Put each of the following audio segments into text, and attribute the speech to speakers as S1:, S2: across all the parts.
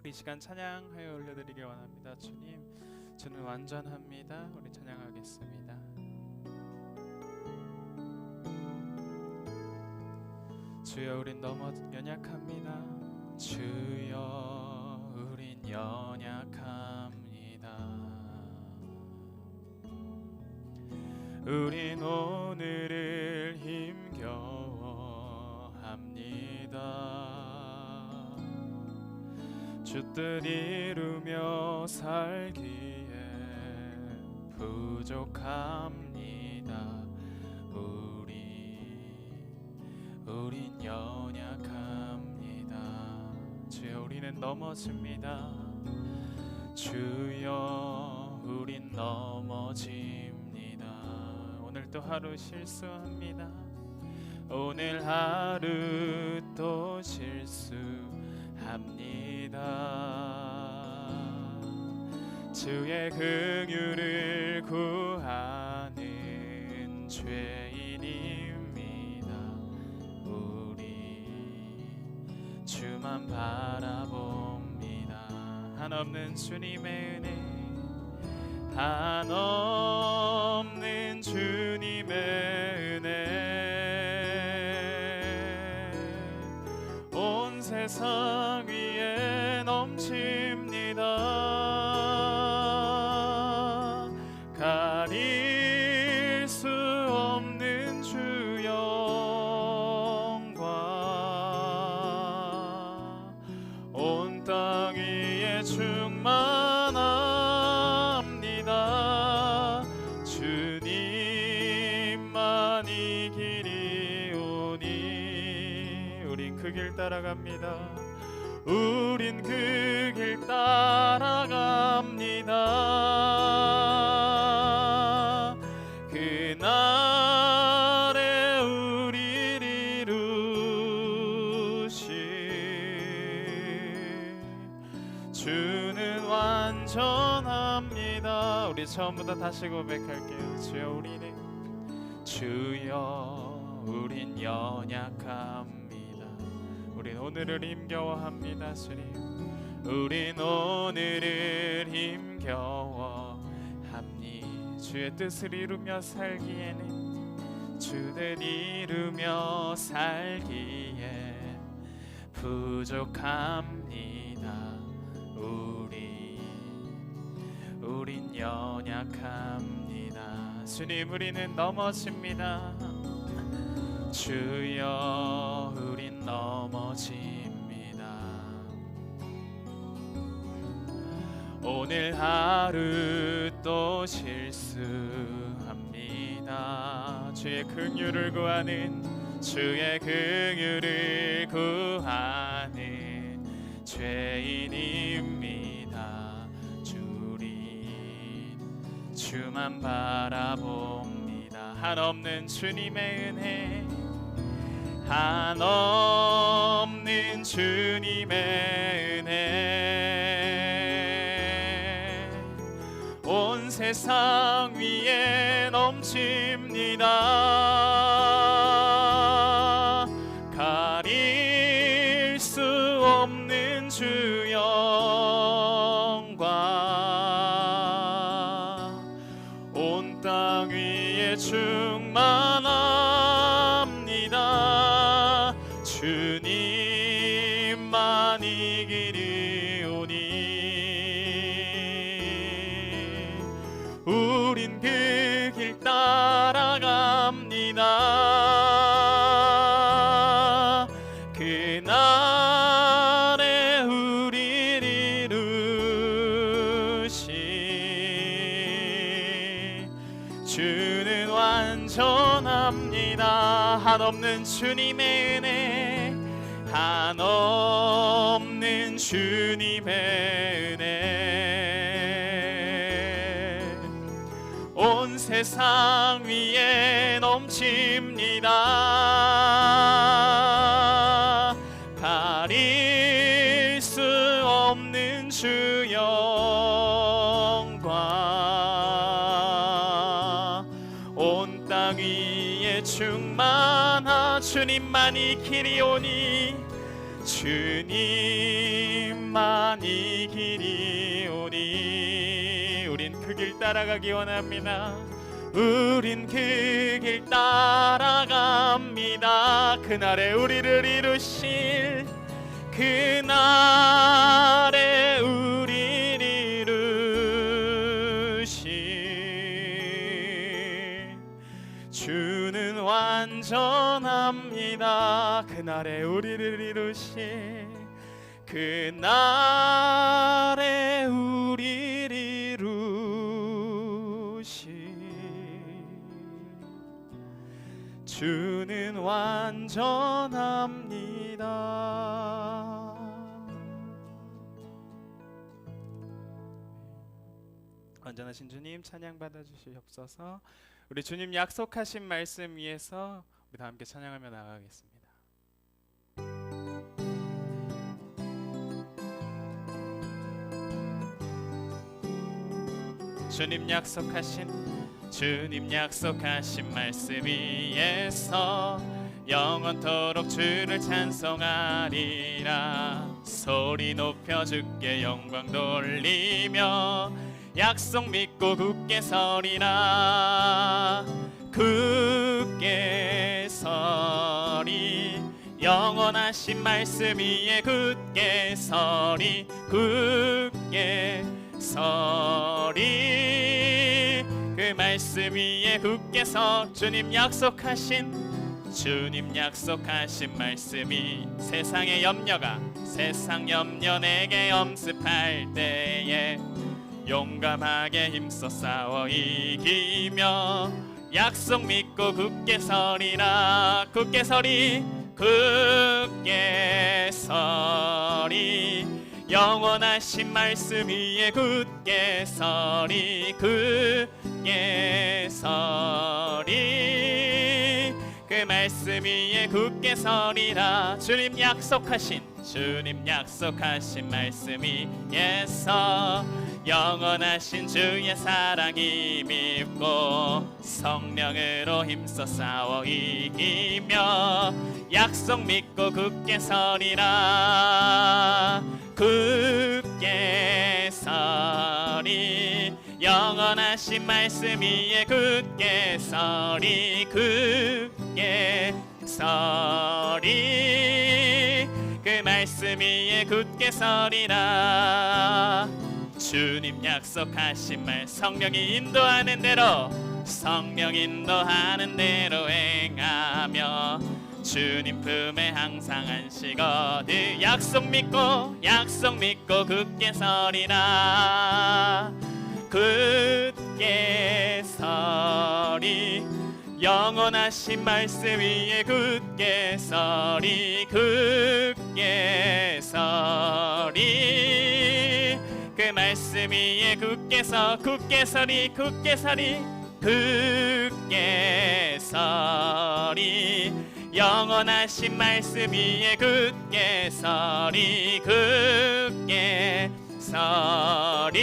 S1: 우리 이 시간 찬양하여 올려드리기 원합니다. 주님, 주는 완전합니다. 우리 찬양하겠습니다. 주여, 우린 너무 연약합니다. 주여, 우린 연약합니다. 우린 오늘을 힘겨워합니다. 주 뜻 이루며 살기에 부족합니다. 우린 연약합니다. 주여, 우리는 넘어집니다. 주여, 우린 넘어집니다. 오늘 또 하루 실수합니다. 오늘 하루 또 실수합니다. 주의 긍휼을 구하는 죄인입니다. 우리 주만 바라봅니다. 한없는 주님의 은혜, 한없는 주님의 은혜, 온 세상 위에 넘칩니다. 가릴 수 없는 주 영광, 온 땅 위에 충만합니다. 주님만이 길이오니. 우린 그 길 따라갑니다. 우린 그 길 따라갑니다. 그날에 우리를 이루시 주는 완전합니다. 우리 처음부터 다시 고백할게요. 주여, 우린 연약합니다. 우린 오늘을 힘겨워합니다. 주님, 우린 오늘을 힘겨워합니다. 주의 뜻을 이루며 살기에는, 주 뜻 이루며 살기에 부족합니다. 우린 연약합니다. 주님, 우리는 넘어집니다. 주여, 우린 넘어집니다. 오늘 하루 또 실수합니다. 주의 긍휼을 구하는, 주의 긍휼을 구하는 죄인입니다. 주만 바라봅니다. 한없는 주님의 은혜, 한없는 주님의 은혜, 온 세상 위에 넘칩니다. 가릴 수 없는 주 영광, 온 땅 위에 충만합니다. 주님만이 길이오니. 우린 그 길 따라갑니다. 그날에 우리를 이루시 주는 완전합니다. 한없는 주님의 은혜, 한없는 주님의 은혜, 온 세상 위에 넘칩니다. 가릴 수 없는 주 영광, 온 땅 위에 충만하 주님만이 길이오니. 주님만이 난 이 길이오니. 우린 그 길 따라가기 원합니다. 우린 그 길 따라갑니다. 그날에 우리를 이루실, 그날에 우리를 이루실 주는 완전합니다. 그날에 우리를 이루실, 그날에 우리를 이루실 주는 완전합니다. 완전하신 주님 찬양 받아주시옵소서. 우리 주님 약속하신 말씀 위에서 우리 다 함께 찬양하며 나가겠습니다. 주님 약속하신 말씀 위에서 영원토록 주를 찬송하리라. 소리 높여 주께 영광 돌리며 약속 믿고 굳게 서리라. 굳게 서리, 영원하신 말씀 위에 굳게 서리. 굳게 서리, 그 말씀 위에 굳게 서. 주님 약속하신 말씀이 세상 염려 내게 엄습할 때에 용감하게 힘써 싸워 이기며 약속 믿고 굳게 서리라. 굳게 서리, 굳게 서리, 영원하신 말씀 위에 굳게 서리. 굳게 서리, 그 말씀 위에 굳게 서리라. 주님 약속하신 말씀 위에서 영원하신 주의 사랑이 밉고 성령으로 힘써 싸워 이기며 약속 믿고 굳게 서리라. 굳게 서리, 영원하신 말씀 위에 굳게 서리. 굳게 서리, 그 말씀 위에 굳게 서리라. 주님 약속하신 말 성령이 인도하는 대로 행하며 주님 품에 항상 안식어드 약속 믿고 굳게 서리라. 굳게 서리, 영원하신 말씀 위에 굳게 서리. 굳게 서리, 그 말씀 위에 굳게 서리. 굳게 서리, 영원하신 말씀 위에 굳게 서리. 굳게 서리,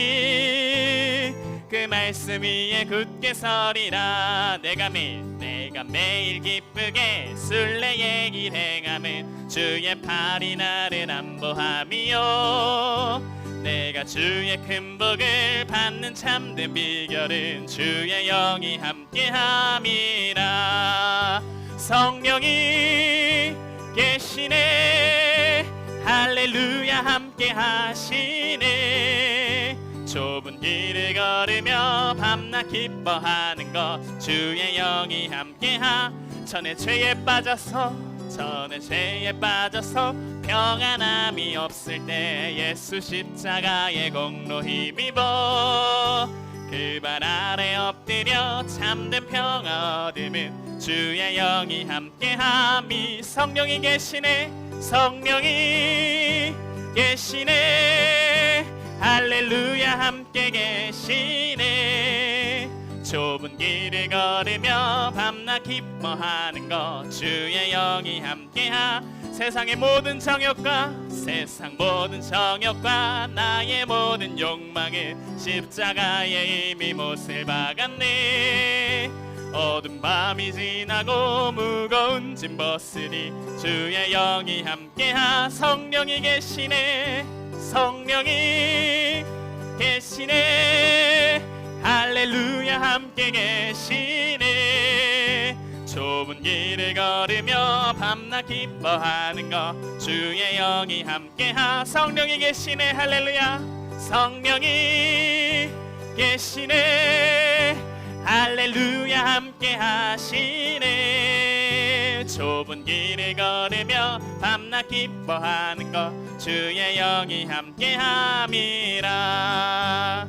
S1: 그 말씀 위에 굳게 서리라. 내가 매일 기쁘게 순례의 길 행함은 주의 팔이 나를 안보함이요. 내가 주의 큰 복을 받는 참된 비결은 주의 영이 함께함이라. 성령이 계시네, 할렐루야 함께 하시네. 좁은 길을 걸으며 밤낮 기뻐하는 것 주의 영이 함께하. 전에 죄에 빠져서 평안함이 없을 때 예수 십자가의 공로 힘입어 그 발 아래 엎드려 참된 평화 얻음은 주의 영이 함께함이. 성령이 계시네, 할렐루야 함께 계시네. 좁은 길을 걸으며 밤낮 기뻐하는 것 주의 영이 함께하. 세상 모든 정욕과 나의 모든 욕망은 십자가에 이미 못을 박았네. 어두운 밤이 지나고 무거운 짐 벗으니 주의 영이 함께하. 성령이 계시네, 성령이 계시네. 할렐루야 함께 계시네. 좁은 길을 걸으며 밤낮 기뻐하는 것 주의 영이 함께하. 성령이 계시네. 할렐루야. 성령이 계시네. 할렐루야 함께 하시네. 좁은 길을 걸으며 밤낮 기뻐하는 것 주의 영이 함께 함이라.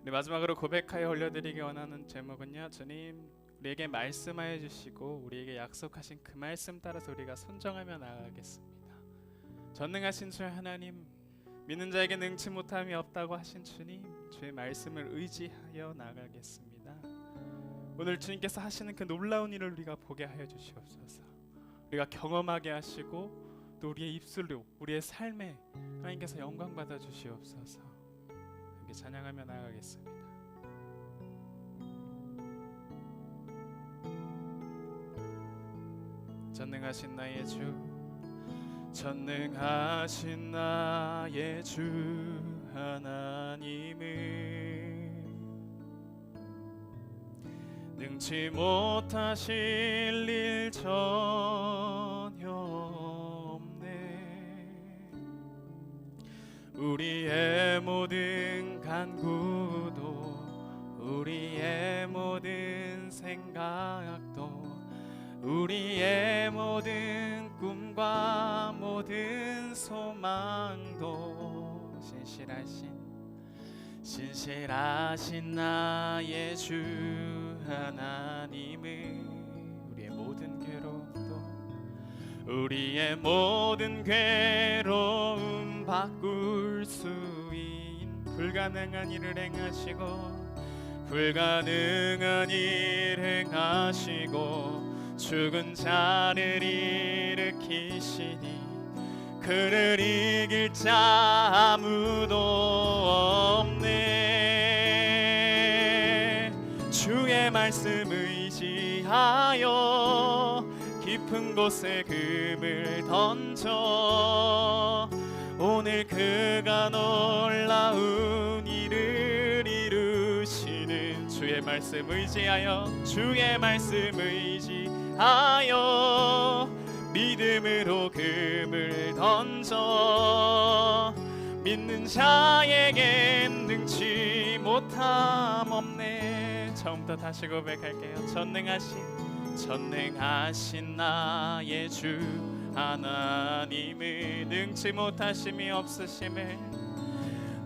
S1: 우리 마지막으로 고백하여 올려드리기 원하는 제목은요, 주님 우리에게 말씀하여 주시고 우리에게 약속하신 그 말씀 따라서 우리가 순종하며 나아가겠습니다. 전능하신 주 하나님, 믿는 자에게 능치 못함이 없다고 하신 주님, 주의 말씀을 의지하여 나아가겠습니다. 오늘 주님께서 하시는 그 놀라운 일을 우리가 보게 하여 주시옵소서. 우리가 경험하게 하시고 또 우리의 입술로 우리의 삶에 하나님께서 영광 받아 주시옵소서. 함께 찬양하며 나아가겠습니다. 전능하신 나의 주, 전능하신 나의 주 하나님은 능치 못하실 일 전혀 없네. 우리의 모든 간구도 우리의 모든 생각도 우리의 모든 꿈과 모든 소망도 신실하신 나의 주 하나님은 우리의 모든 괴로움도 우리의 모든 괴로움 바꿀 수 있는 불가능한 일을 행하시고 불가능한 일 행하시고 죽은 자를 일으키시니 그를 이길 자 아무도 없네. 주의 말씀 의지하여 깊은 곳에 금을 던져 오늘 그가 놀라운 일을 이루시는 주의 말씀 의지하여 주의 말씀 의지하여 믿음으로 금을 던져 믿는 자에겐 능치 못함 없네. 처음부터 다시 고백할게요. 전능하신 나의 주 하나님을 능치 못하심이 없으심을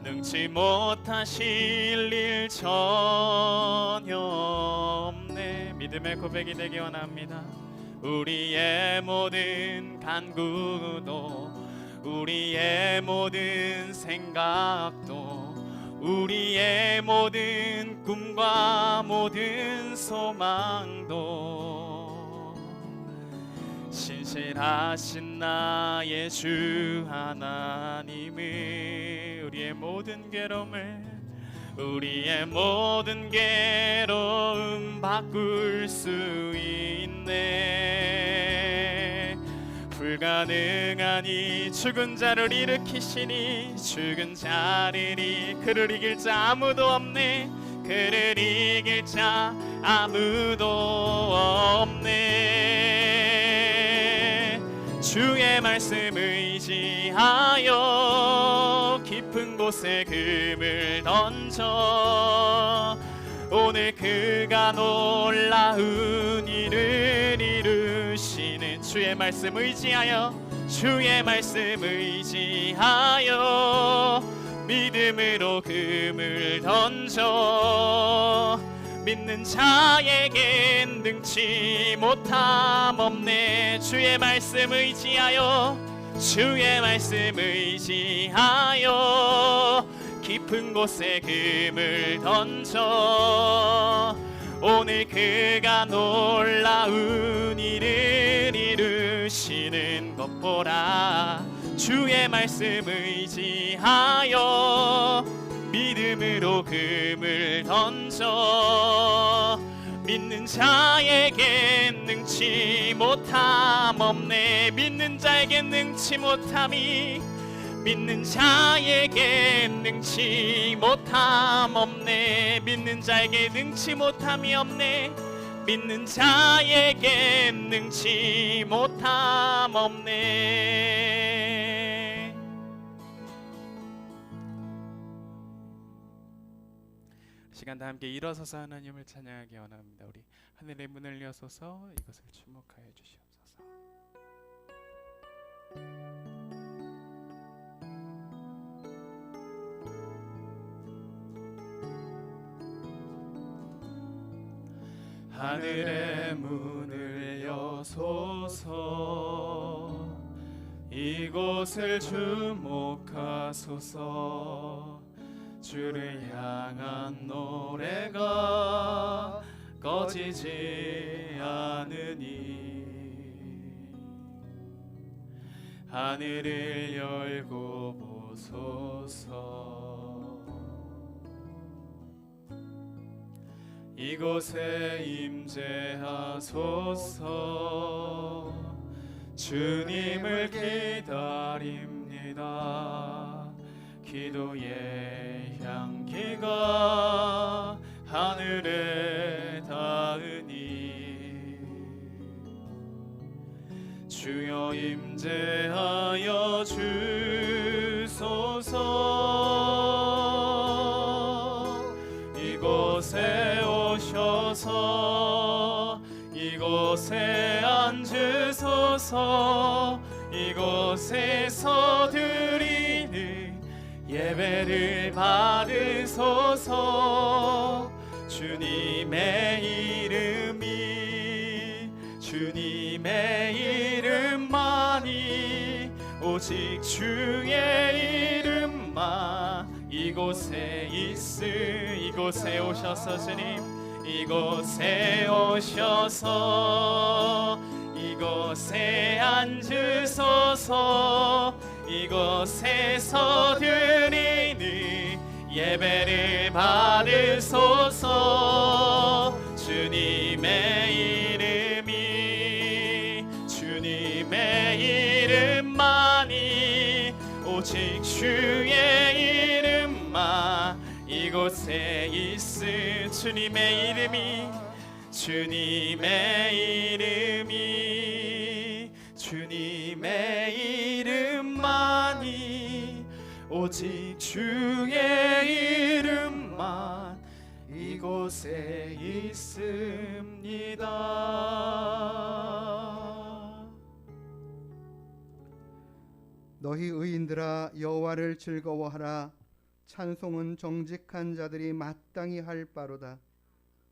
S1: 능치 못하실 일 전혀 없네. 믿음의 고백이 되기 원합니다. 우리의 모든 간구도 우리의 모든 생각도 우리의 모든 꿈과 모든 소망도 신실하신 나의 주 하나님을 우리의 모든 괴로움을 우리의 모든 괴로움 바꿀 수 있네. 불가능한 이 죽은 자를 일으키시니 죽은 자를 그를 이길 자 아무도 없네. 그를 이길 자 아무도 없네. 주의 말씀 의지하여 깊은 곳에 금을 던져 오늘 그가 놀라운 일을 이루시는 주의 말씀 의지하여 주의 말씀 의지하여 믿음으로 금을 던져 믿는 자에겐 능치 못함 없네. 주의 말씀 의지하여 주의 말씀 의지하여 깊은 곳에 금을 던져 오늘 그가 놀라운 일을 이루시는 것 보라. 주의 말씀 의지하여 믿음으로 금을 던져 믿는 자에겐 능치 못함 없네. 믿는 자에겐 능치 못함이, 믿는 자에겐 능치 못함 없네. 믿는 자에게 능치 못함이 없네. 믿는 자에겐 능치 못함 없네. 시간 다 함께 일어서서 하나님을 찬양하기 원합니다. 우리 하늘의 문을 여소서 이것을 주목하여 주시옵소서. 하늘의 문을 여소서 이곳을 주목하소서. 주를 향한 노래가 꺼지지 않으니 하늘을 열고 보소서. 이곳에 임재하소서. 주님을 기다립니다. 기도의 향기가 하늘에 닿으니 주여 임재하여 주소서. 이곳에 오셔서 이곳에 앉으소서. 이곳에서 드리는 예배를 받으소서. 주님의 이름만이 오직 주의 이름만 이곳에 이곳에 오셔서 주님 이곳에 오셔서 이곳에 앉으소서. 이곳에서 드리는 예배를 받으소서. 주님의 이름만이 오직 주의 이름만 이곳에 있을 주님의 이름만이 오직 주의 이름만 이곳에 있습니다.
S2: 너희 의인들아 여호와를 즐거워하라. 찬송은 정직한 자들이 마땅히 할 바로다.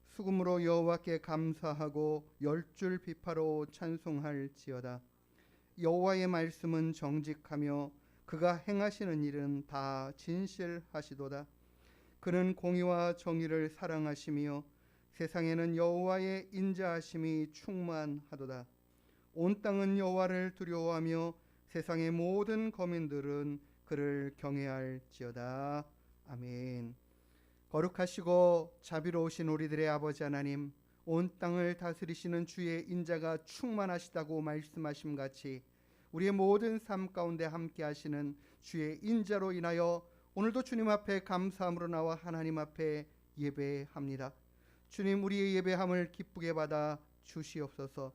S2: 수금으로 여호와께 감사하고 열줄 비파로 찬송할지어다. 여호와의 말씀은 정직하며 그가 행하시는 일은 다 진실하시도다. 그는 공의와 정의를 사랑하시며 세상에는 여호와의 인자하심이 충만하도다. 온 땅은 여호와를 두려워하며 세상의 모든 거민들은 그를 경외할지어다. 아멘. 거룩하시고 자비로우신 우리들의 아버지 하나님, 온 땅을 다스리시는 주의 인자가 충만하시다고 말씀하심 같이 우리의 모든 삶 가운데 함께 하시는 주의 인자로 인하여 오늘도 주님 앞에 감사함으로 나와 하나님 앞에 예배합니다. 주님, 우리의 예배함을 기쁘게 받아 주시옵소서.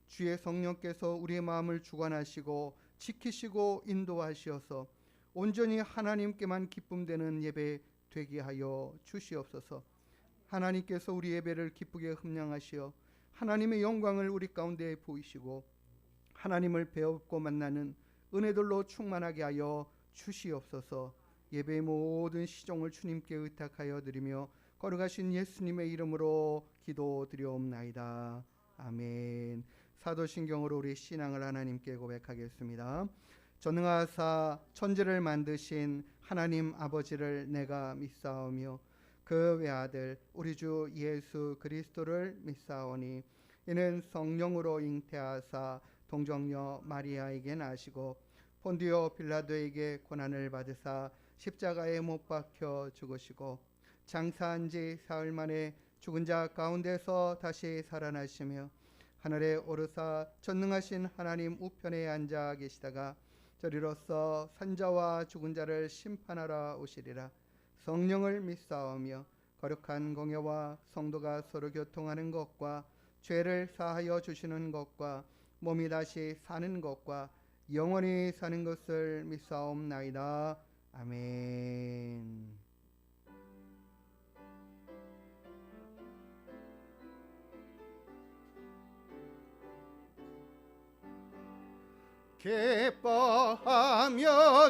S2: 주의 성령께서 우리의 마음을 주관하시고 지키시고 인도하시어서 온전히 하나님께만 기쁨되는 예배 되게 하여 주시옵소서. 하나님께서 우리 예배를 기쁘게 흠량하시어 하나님의 영광을 우리 가운데 보이시고 하나님을 배웁고 만나는 은혜들로 충만하게 하여 주시옵소서. 예배의 모든 시종을 주님께 의탁하여 드리며 거룩하신 예수님의 이름으로 기도드리옵나이다. 아멘. 사도신경으로 우리 신앙을 하나님께 고백하겠습니다. 전능하사 천지를 만드신 하나님 아버지를 내가 믿사오며 그 외아들 우리 주 예수 그리스도를 믿사오니 이는 성령으로 잉태하사 동정녀 마리아에게 나시고 본디오 빌라도에게 고난을 받으사 십자가에 못 박혀 죽으시고 장사한 지 사흘 만에 죽은 자 가운데서 다시 살아나시며 하늘에 오르사 전능하신 하나님 우편에 앉아 계시다가 저리로서 산자와 죽은 자를 심판하러 오시리라. 성령을 믿사오며 거룩한 공예와 성도가 서로 교통하는 것과 죄를 사하여 주시는 것과 몸이 다시 사는 것과 영원히 사는 것을 믿사옵나이다. 아멘. 기뻐하며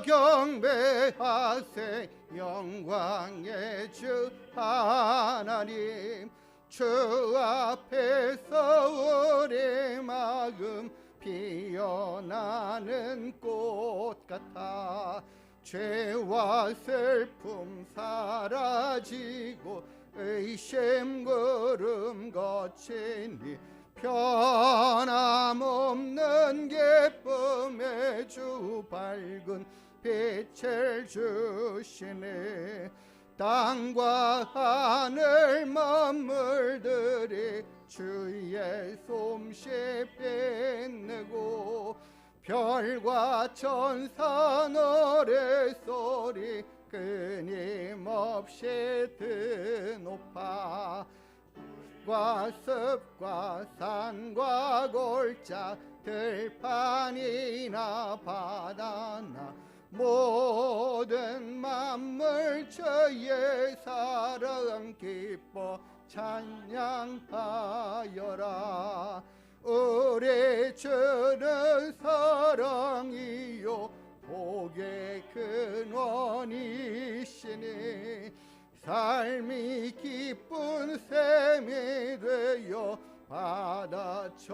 S2: 경배하세 영광의 주 하나님. 주 앞에서 우리 마음 피어나는 꽃 같아 죄와 슬픔 사라지고 의심 구름 거치니 변함없는 기쁨의 주 밝은 빛을 주시네. 땅과 하늘 만물들이 주의 솜씨 빛내고 별과 천사 노래소리 끊임없이 드높아 과 습과 산과 골짜 들판이나 바다나 모든 만물 주의 사랑 기뻐 찬양하여라. 우리 주는 사랑이요 복의 근원이시니 삶이 기쁜 샘이 되어 바다처럼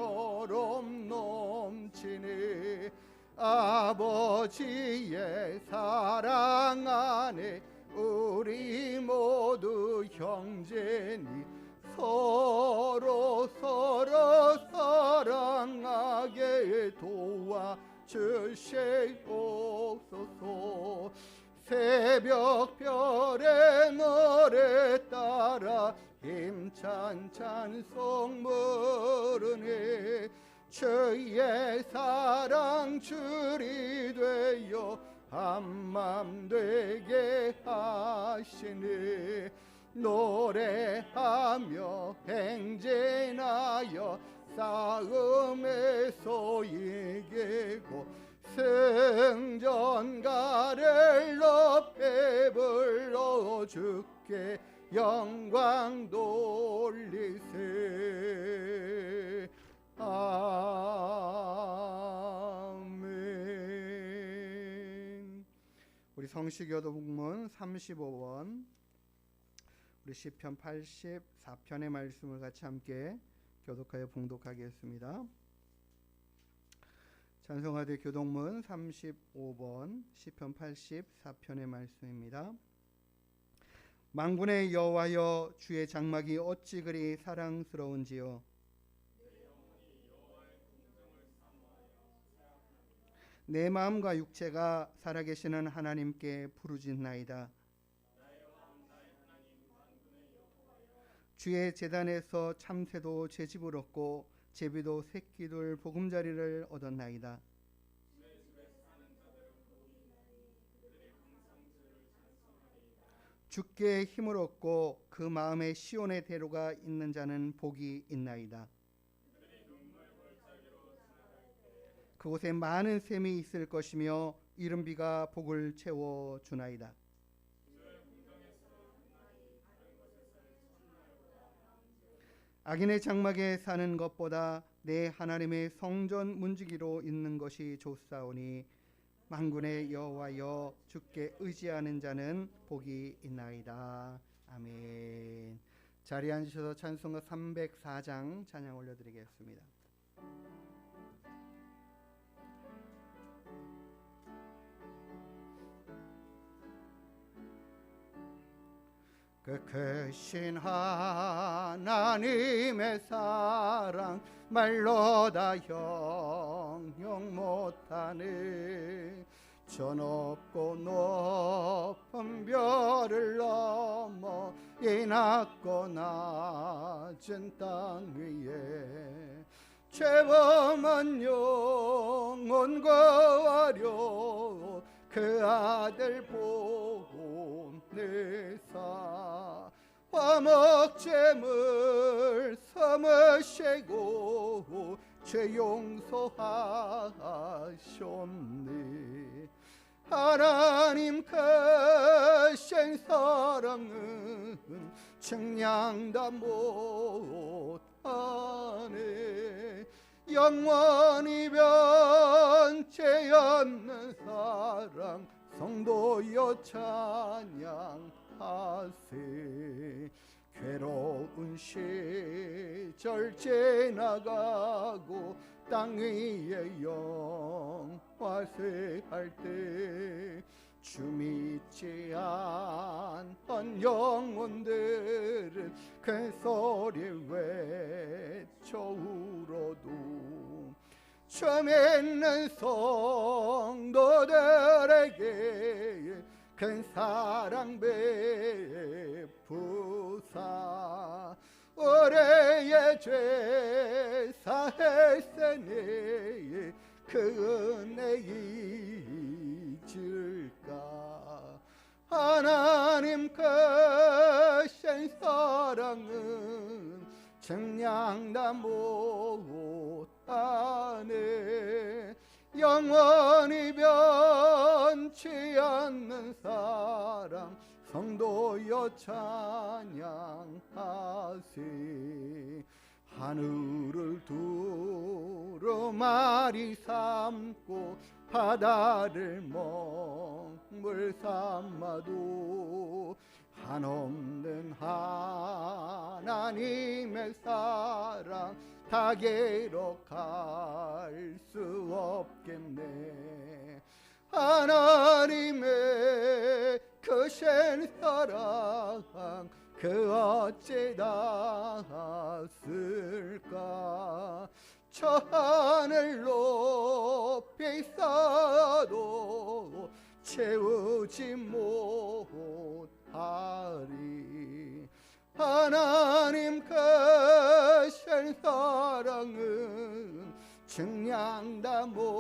S2: 넘치니 아버지의 사랑 안에 우리 모두 형제니 서로 사랑하게 도와주시옵소서. 새벽 별의 노래 따라 힘찬 찬송 부르네. 주의 사랑 줄이 되어 한맘 되게 하시네. 노래하며 행진하여 싸움에서 이기고 승전가를 높이 불러 주께 영광 돌리세. 아멘. 우리 성시교도북문 35번 우리 시편 84편의 말씀을 같이 함께 교독하여 봉독하겠습니다. 찬송하대 교독문 35번 시편 84편의 말씀입니다. 만군의 여호와여 주의 장막이 어찌 그리 사랑스러운지요. 내 마음과 육체가 살아계시는 하나님께 부르짖나이다. 주의 제단에서 참새도 제집을 얻고 제비도 새끼들 보금자리를 얻었나이다. 주께 힘을 얻고 그 마음에 시온의 대로가 있는 자는 복이 있나이다. 그곳에 많은 샘이 있을 것이며 이른 비가 복을 채워 주나이다. 악인의 장막에 사는 것보다 내 하나님의 성전 문지기로 있는 것이 좋사오니 만군의 여호와여 주께 의지하는 자는 복이 있나이다. 아멘. 자리에 앉으셔서 찬송가 304장 찬양 올려드리겠습니다. 그 크신 하나님의 사랑 말로 다 형용 못하네. 저 높고 높은 별을 넘어 이 낮고 낮은 땅 위에 죄범한 영혼과 어려 그 아들 보내사 화목제물 삼으시고 죄 용서하셨네. 하나님 크신 사랑은 측량다 못하네. 영원히 변치 않는 사랑 성도여 찬양하세. 괴로운 시절 지나가고 땅 위에 영화세할 때 주 믿지 않던 영혼들은 큰 소리 외쳐 울어도 주 믿는 성도들에게 큰 사랑 베푸사 우리의 죄 사했으니 그 은혜 잊을까. 하나님 크신 사랑은 측량다 못하네. 영원히 변치 않는 사랑 성도여 찬양하세. 하늘을 두루마리 삼고 바다를 먹물 삼아도 한없는 하나님의 사랑 다 기록할 수 없겠네. 하나님의 크신 사랑 그 어찌 닿았을까. 저 하늘 높이 쌓아도 채우지 못하리. 하나님 크신 사랑은 측량다 못하네.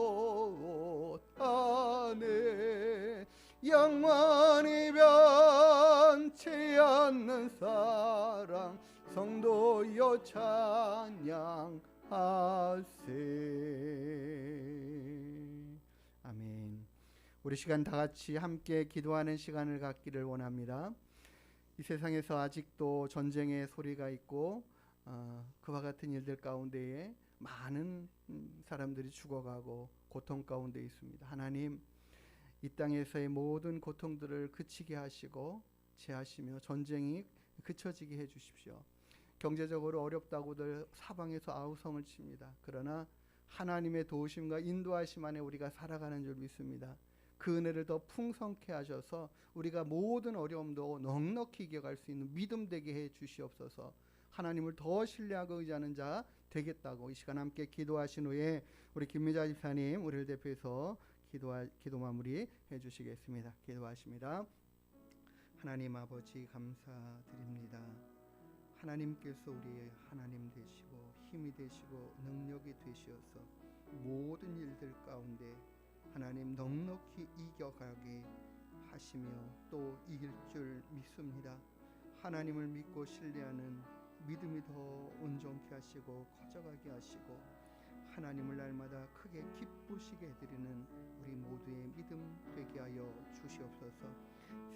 S2: 영원히 변치 않는 사랑 성도여 찬양하세. 아멘. 우리 시간 다 같이 함께 기도하는 시간을 갖기를 원합니다. 이 세상에서 아직도 전쟁의 소리가 있고 그와 같은 일들 가운데에 많은 사람들이 죽어가고 고통 가운데 있습니다. 하나님, 이 땅에서의 모든 고통들을 그치게 하시고 제하시며 전쟁이 그쳐지게 해주십시오. 경제적으로 어렵다고들 사방에서 아우성을 칩니다. 그러나 하나님의 도우심과 인도하심 안에 우리가 살아가는 줄 믿습니다. 그 은혜를 더 풍성케 하셔서 우리가 모든 어려움도 넉넉히 이겨갈 수 있는 믿음 되게 해 주시옵소서. 하나님을 더 신뢰하고 의지하는 자 되겠다고 이 시간 함께 기도하신 후에 우리 김미자 집사님 우리를 대표해서 기도 마무리 해주시겠습니다. 기도하십니다. 하나님 아버지 감사드립니다. 하나님께서 우리의 하나님 되시고 힘이 되시고 능력이 되시어서 모든 일들 가운데 하나님 넉넉히 이겨가게 하시며 또 이길 줄 믿습니다. 하나님을 믿고 신뢰하는 믿음이 더 온전케 하시고 커져가게 하시고 하나님을 날마다 크게 기쁘시게 해드리는 우리 모두의 믿음 되게 하여 주시옵소서.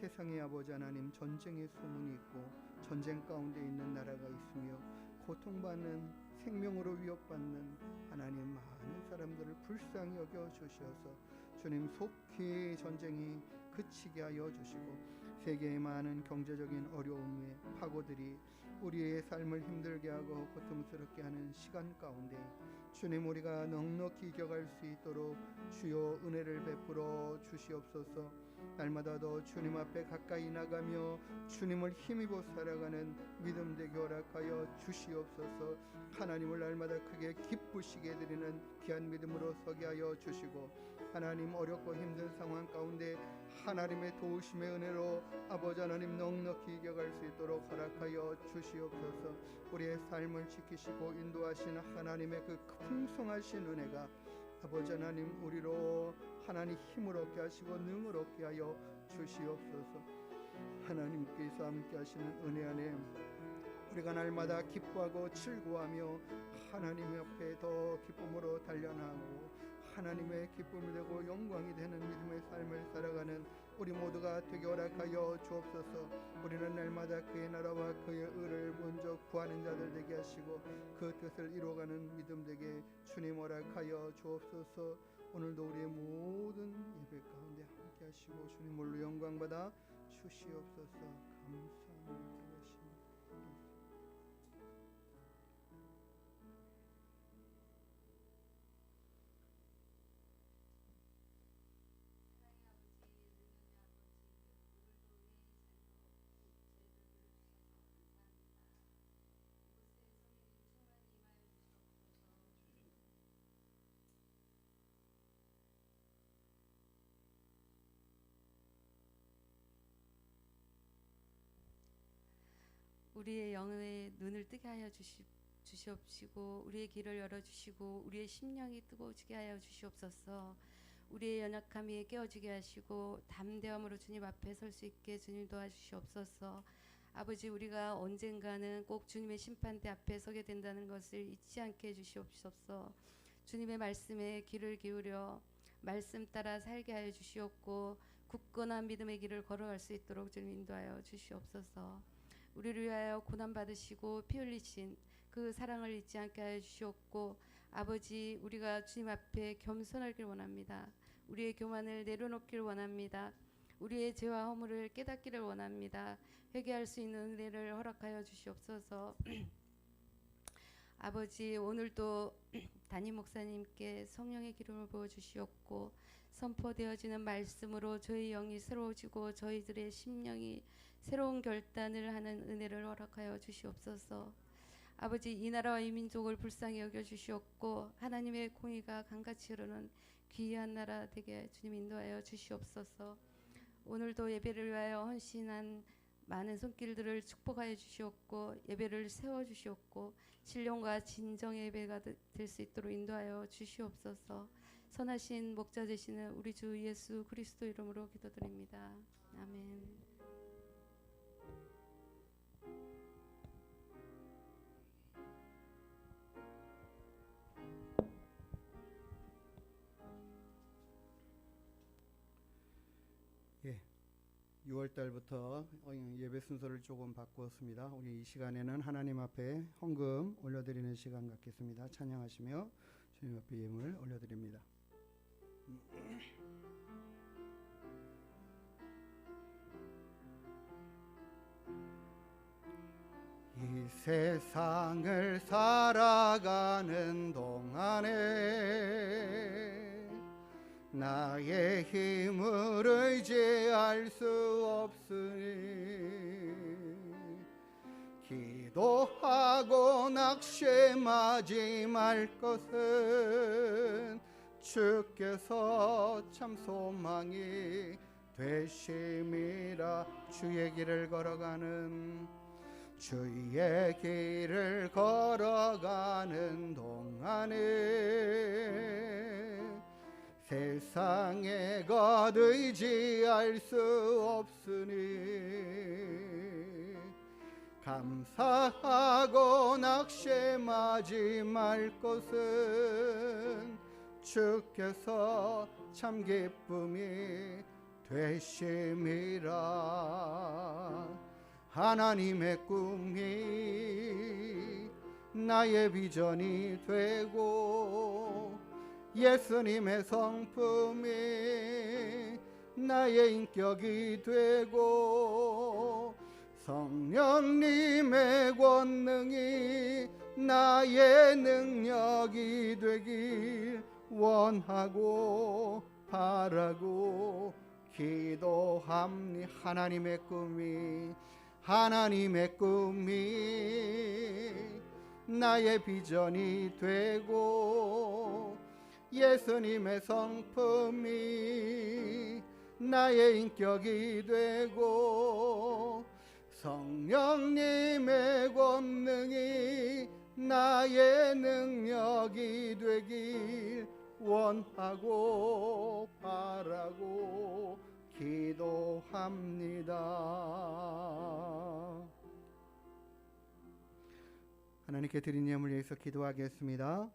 S2: 세상의 아버지 하나님, 전쟁의 소문이 있고 전쟁 가운데 있는 나라가 있으며 고통받는 생명으로 위협받는 하나님 많은 사람들을 불쌍히 여겨 주셔서 주님 속히 전쟁이 그치게 하여 주시고 세계의 많은 경제적인 어려움의 파고들이 우리의 삶을 힘들게 하고 고통스럽게 하는 시간 가운데 주님 우리가 넉넉히 이겨갈 수 있도록 주여 은혜를 베풀어 주시옵소서. 날마다 더 주님 앞에 가까이 나가며 주님을 힘입어 살아가는 믿음 되게 허락하여 주시옵소서. 하나님을 날마다 크게 기쁘시게 해드리는 귀한 믿음으로 서게 하여 주시고 하나님 어렵고 힘든 상황 가운데 하나님의 도우심의 은혜로 아버지 하나님 넉넉히 이겨갈 수 있도록 허락하여 주시옵소서. 우리의 삶을 지키시고 인도하시는 하나님의 그 풍성하신 은혜가 아버지 하나님 우리로 하나님 힘을 얻게 하시고 능을 얻게 하여 주시옵소서. 하나님께서 함께 하시는 은혜 안에 우리가 날마다 기뻐하고 즐거워하며 하나님 옆에 더 기쁨으로 단련하고 하나님의 기쁨이 되고 영광이 되는 믿음의 삶을 살아가는 우리 모두가 되게 허락하여 주옵소서. 우리는 날마다 그의 나라와 그의 의를 먼저 구하는 자들 되게 하시고 그 뜻을 이루어가는 믿음 되게 주님 허락하여 주옵소서. 오늘도 우리의 모든 예배 가운데 함께 하시고 주님 홀로 영광 받아 주시옵소서. 감사합니다.
S3: 우리의 영의 눈을 뜨게 하여 주시옵시고 우리의 길을 열어주시고 우리의 심령이 뜨거워지게 하여 주시옵소서. 우리의 연약함이 깨어지게 하시고 담대함으로 주님 앞에 설 수 있게 주님 도와주시옵소서. 아버지, 우리가 언젠가는 꼭 주님의 심판대 앞에 서게 된다는 것을 잊지 않게 해주시옵소서. 주님의 말씀에 귀를 기울여 말씀 따라 살게 하여 주시옵고 굳건한 믿음의 길을 걸어갈 수 있도록 주님 인도하여 주시옵소서. 우리를 위하여 고난받으시고 피 흘리신 그 사랑을 잊지 않게 하여 주시옵고 아버지, 우리가 주님 앞에 겸손하길 원합니다. 우리의 교만을 내려놓기를 원합니다. 우리의 죄와 허물을 깨닫기를 원합니다. 회개할 수 있는 은혜를 허락하여 주시옵소서. 아버지, 오늘도 담임 목사님께 성령의 기름을 부어주시옵고 선포되어지는 말씀으로 저희 영이 새로워지고 저희들의 심령이 새로운 결단을 하는 은혜를 허락하여 주시옵소서. 아버지, 이 나라와 이 민족을 불쌍히 여겨주시옵고 하나님의 공의가 강같이 흐르는 귀한 나라 되게 주님 인도하여 주시옵소서. 오늘도 예배를 위하여 헌신한 많은 손길들을 축복하여 주시옵고 예배를 세워주시옵고 신령과 진정의 예배가 될 수 있도록 인도하여 주시옵소서. 선하신 목자 되시는 우리 주 예수 그리스도 이름으로 기도드립니다. 아멘.
S2: 예, 6월달부터 예배 순서를 조금 바꾸었습니다. 우리 이 시간에는 하나님 앞에 헌금 올려드리는 시간 갖겠습니다. 찬양하시며 주님 앞에 예물 올려드립니다. 이 세상을 살아가는 동안에 나의 힘을 의지할 수 없으니 기도하고 낙심하지 말 것은 주께서 참 소망이 되심이라. 주의 길을 걸어가는 동안에 세상에 것 의지할 수 없으니 감사하고 낙심하지 말 것은 주께서 참 기쁨이 되심이라. 하나님의 꿈이 나의 비전이 되고 예수님의 성품이 나의 인격이 되고 성령님의 권능이 나의 능력이 되길 원하고 바라고 기도합니다. 하나님의 꿈이 나의 비전이 되고 예수님의 성품이 나의 인격이 되고 성령님의 권능이 나의 능력이 되길 원하고 바라고 기도합니다. 하나님께 드린 예물 위해서 기도하겠습니다.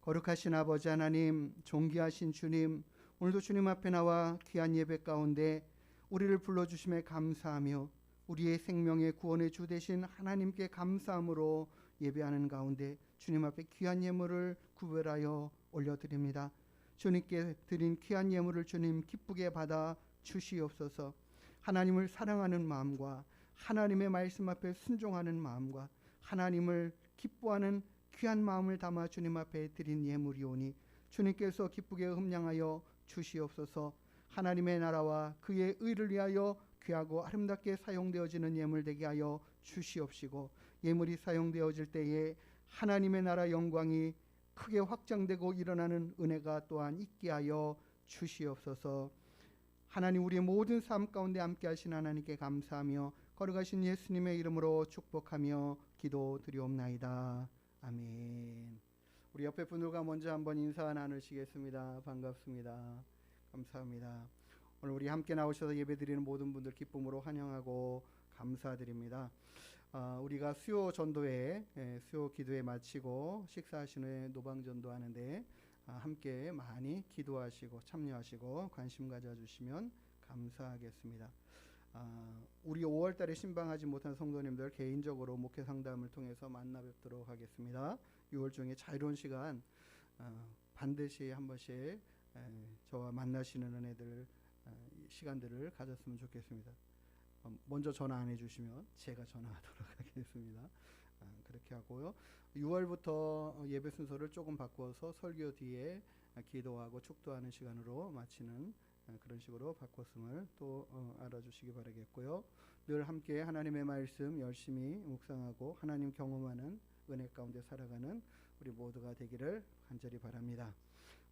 S2: 거룩하신 아버지 하나님, 존귀하신 주님, 오늘도 주님 앞에 나와 귀한 예배 가운데 우리를 불러주심에 감사하며 우리의 생명의 구원의 주 되신 하나님께 감사함으로 예배하는 가운데 주님 앞에 귀한 예물을 구별하여 올려드립니다. 주님께 드린 귀한 예물을 주님 기쁘게 받아 주시옵소서. 하나님을 사랑하는 마음과 하나님의 말씀 앞에 순종하는 마음과 하나님을 기뻐하는 귀한 마음을 담아 주님 앞에 드린 예물이오니 주님께서 기쁘게 흠량하여 주시옵소서. 하나님의 나라와 그의 의를 위하여 귀하고 아름답게 사용되어지는 예물 되게 하여 주시옵시고, 예물이 사용되어질 때에 하나님의 나라 영광이 크게 확장되고 일어나는 은혜가 또한 있게 하여 주시옵소서. 하나님, 우리의 모든 삶 가운데 함께 하신 하나님께 감사하며 거룩하신 예수님의 이름으로 축복하며 기도드리옵나이다. 아멘. 우리 옆에 분들과 먼저 한번 인사 나누시겠습니다. 반갑습니다. 감사합니다. 오늘 우리 함께 나오셔서 예배드리는 모든 분들 기쁨으로 환영하고 감사드립니다. 우리가 수요 전도회, 수요 기도회 마치고 식사하신 후에 노방전도 하는데 함께 많이 기도하시고 참여하시고 관심 가져주시면 감사하겠습니다. 우리 5월달에 신방하지 못한 성도님들 개인적으로 목회 상담을 통해서 만나 뵙도록 하겠습니다. 6월 중에 자유로운 시간 반드시 한 번씩 저와 만나시는 은혜들 시간들을 가졌으면 좋겠습니다. 먼저 전화 안 해주시면 제가 전화하도록 하겠습니다. 그렇게 하고요. 6월부터 예배 순서를 조금 바꿔서 설교 뒤에 기도하고 축도하는 시간으로 마치는 그런 식으로 바꿨음을 또 알아주시기 바라겠고요. 늘 함께 하나님의 말씀 열심히 묵상하고 하나님 경험하는 은혜 가운데 살아가는 우리 모두가 되기를 간절히 바랍니다.